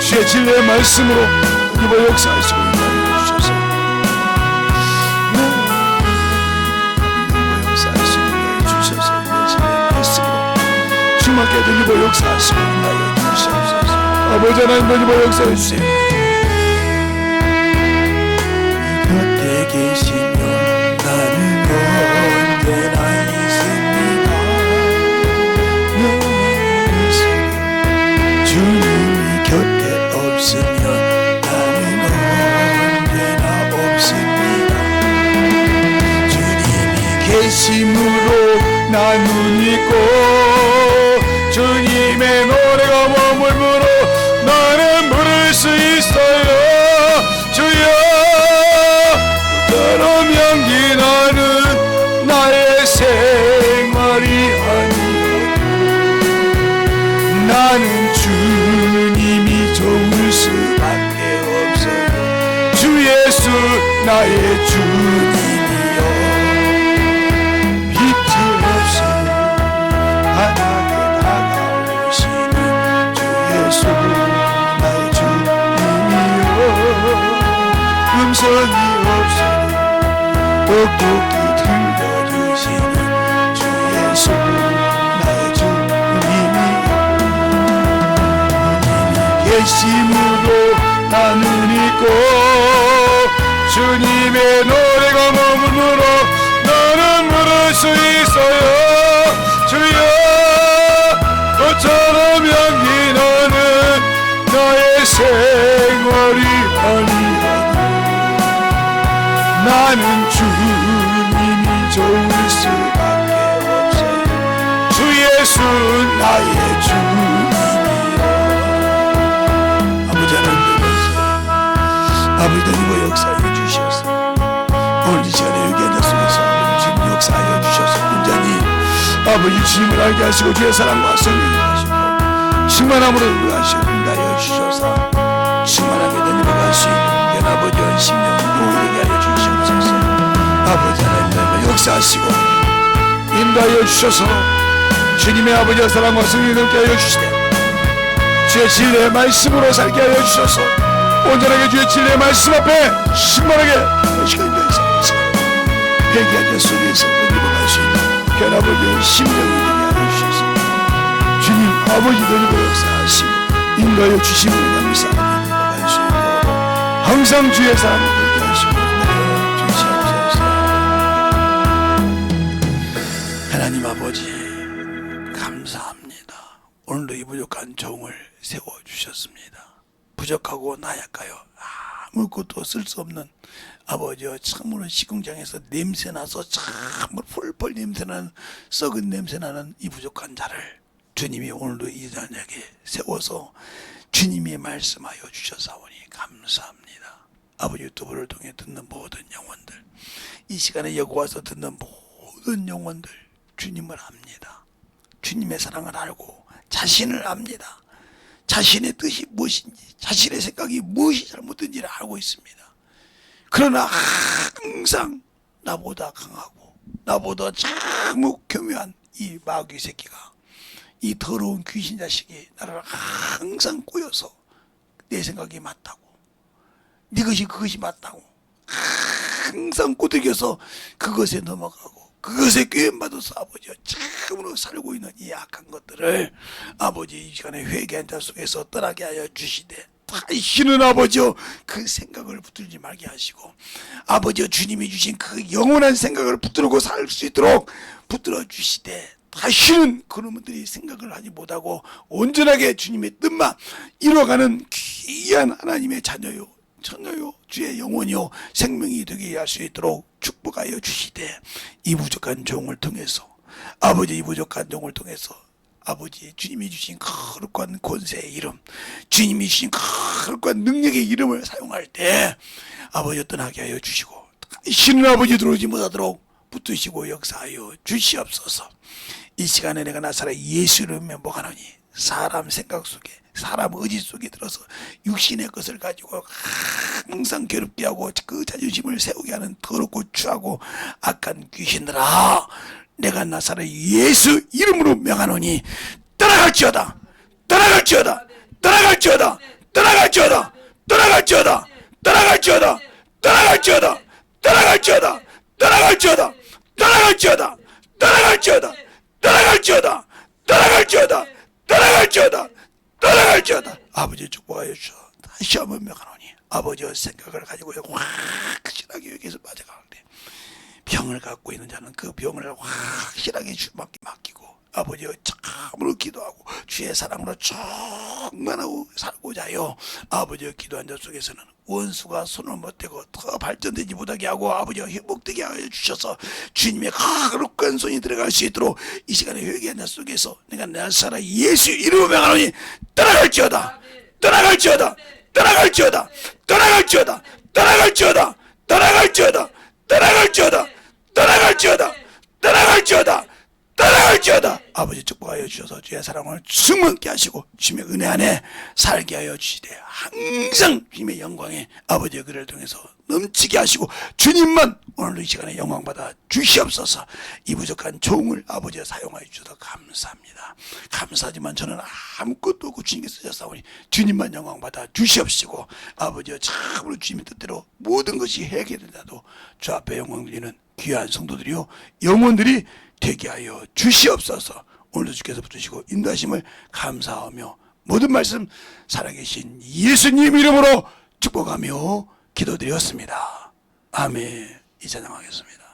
주의 진리의 말씀으로 하나님 역사하시고 있나요 주셔서 하나님 역사하시고 있나요 주셔서 주의 진리의 말씀으로 주님께 하나님 역사하시고 있나요 주셔서 아버지 하나님 하나님 역사해 주세요. 곁에 계시면 나는 언제나 있습니다. 주님이 곁에 없으면 나는 언제나 없습니다. 주님이 계심으로 나는 있고 주님의 노래가 머물므로 나는 부를 수 있어요. 주여 그럼 연기 나는 나의 생활이 아니라 나는 주님이 좋을 수밖에 없어요. 주 예수 나의 주님이여 빛이 없이 환하게 다가오시는 주 예수 나의 주님이여 음성이 없이 똑똑히 들려주시는 주 예수 나의 주님이여 주님이 계심으로 나는 있고 주님의 노래가 머물므로 나는 부를 수 있어요. 주여 너처럼 연기 나는 나의 생활이 아니라 나는 주님이 좋을 수밖에 없어요. 주 예수 나의 주님이여 아버지 하나님 아버지 하나님 역사하여 주셔서 오늘 이 시간에 여기 앉았으면서 아버지 주님 역사하여 주셔서 온전히 아버지 주님을 알게 하시고 주의 사랑과 성령을 하시고 충만함으로 인도하시고 인도하여 주셔서 충만하게 되는 수 있는 아버지 연심령 모이게 하여 주시옵소서. 아버지 하나님 역사하시고 인도하여 주셔서 주님의 아버지의 사랑과 성령을 넘게 하여 주시되 주의 진리의 말씀으로 살게 하여 주셔서 온전하게 주의 진리의 말씀 앞에 신만하게 시간이 되어서 회개하는 속에서 누리고 수 있는 귀한 아버지의 심령을 되게 하여 주셔서 주님 아버지도 이거 역사하시고 인도하여 주심으로 감사합니다. 항상 주의 사랑을 되게 하시고 주시옵소서. 하나님 아버지 감사합니다. 오늘도 이 부족한 종을 세워주셨습니다. 부족하고 나약하여 아무것도 쓸 수 없는 아버지여 참으로 시궁장에서 냄새나서 참으로 펄펄 냄새나는 썩은 냄새나는 이 부족한 자를 주님이 오늘도 이 자녀에게 세워서 주님이 말씀하여 주셔사오니 감사합니다. 아버지 유튜브를 통해 듣는 모든 영혼들 이 시간에 여기 와서 듣는 모든 영혼들 주님을 압니다. 주님의 사랑을 알고 자신을 압니다. 자신의 뜻이 무엇인지 자신의 생각이 무엇이 잘못된지를 알고 있습니다. 그러나 항상 나보다 강하고 나보다 참 교묘한 이 마귀 새끼가 이 더러운 귀신 자식이 나를 항상 꼬여서 내 생각이 맞다고 네 것이 그것이 맞다고 항상 꼬드겨서 그것에 넘어가고 그것에 교훈받아서 아버지가 참으로 살고 있는 이 악한 것들을 아버지 이 시간에 회개한 자 속에서 떠나게 하여 주시되 다시는 아버지여 그 생각을 붙들지 말게 하시고 아버지여 주님이 주신 그 영원한 생각을 붙들고 살 수 있도록 붙들어 주시되 다시는 그놈들이 생각을 하지 못하고 온전하게 주님의 뜻만 이뤄가는 귀한 하나님의 자녀요 천녀요 주의 영혼이요 생명이 되게 할 수 있도록 축복하여 주시되 이 부족한 종을 통해서 아버지 이 부족한 종을 통해서 아버지, 주님이 주신 거룩한 권세의 이름, 주님이 주신 거룩한 능력의 이름을 사용할 때 아버지 떠나게 하여 주시고 신은 아버지 들어오지 못하도록 붙드시고 역사하여 주시옵소서. 이 시간에 내가 나사렛 예수 이름에 뭐하노니 사람 생각 속에 사람 의지 속에 들어서 육신의 것을 가지고 항상 괴롭게 하고 그 자존심을 세우게 하는 더럽고 추하고 악한 귀신들아, 내가 나사렛 예수 이름으로 명하노니 떠나갈지어다, 떠나갈지어다, 떠나갈지어다, 떠나갈지어다, 떠나갈지어다, 떠나갈지어다, 떠나갈지어다, 떠나갈지어다, 떠나갈지어다, 떠나갈지어다, 떠나갈지어다, 떠나갈지어다, 떠나갈지어다, 떠나갈지어다, 떠나갈지어다. 아버지 축복하여 주셔. 다시 한번 명하노니 아버지의 생각을 가지고 확실하게 여기서 빠져가는데 병을 갖고 있는 자는 그 병을 확실하게 주님께 맡기고 아버지여 참으로 기도하고 주의 사랑으로 충만하고 살고자 하여 아버지여 기도한 자 속에서는 원수가 손을 못 대고 더 발전되지 못하게 하고 아버지여 회복되게 하여 주셔서 주님의 거룩한 손이 들어갈 수 있도록 이 시간에 회개한 자 속에서 내가 나사렛 예수 이름으로 명하노니 떠나갈지어다, 떠나갈지어다, 떠나갈지어다, 떠나갈지어다, 떠나갈지어다, 떠나갈지어다, 떠나갈지어다, 떠나갈지어다, 떠나갈지어다, 떠나갈지어다. 아버지 축복하여 주셔서 주의 사랑을 충만케 하시고 주님의 은혜 안에 살게 하여 주시되 항상 주님의 영광에 아버지의 그를 통해서 넘치게 하시고 주님만 오늘도 이 시간에 영광 받아 주시옵소서. 이 부족한 종을 아버지가 사용하여 주셔서 감사합니다. 감사하지만 저는 아무것도 없고 주님께 쓰셨사오니 주님만 영광 받아 주시옵시고 아버지여 참으로 주님의 뜻대로 모든 것이 해결된다도 주 앞에 영광 드리는 귀한 성도들이요 영혼들이 되게 하여 주시옵소서. 오늘도 주께서 붙으시고 인도하심을 감사하며 모든 말씀 살아계신 예수님 이름으로 축복하며 기도드렸습니다. 아멘. 이찬양하겠습니다.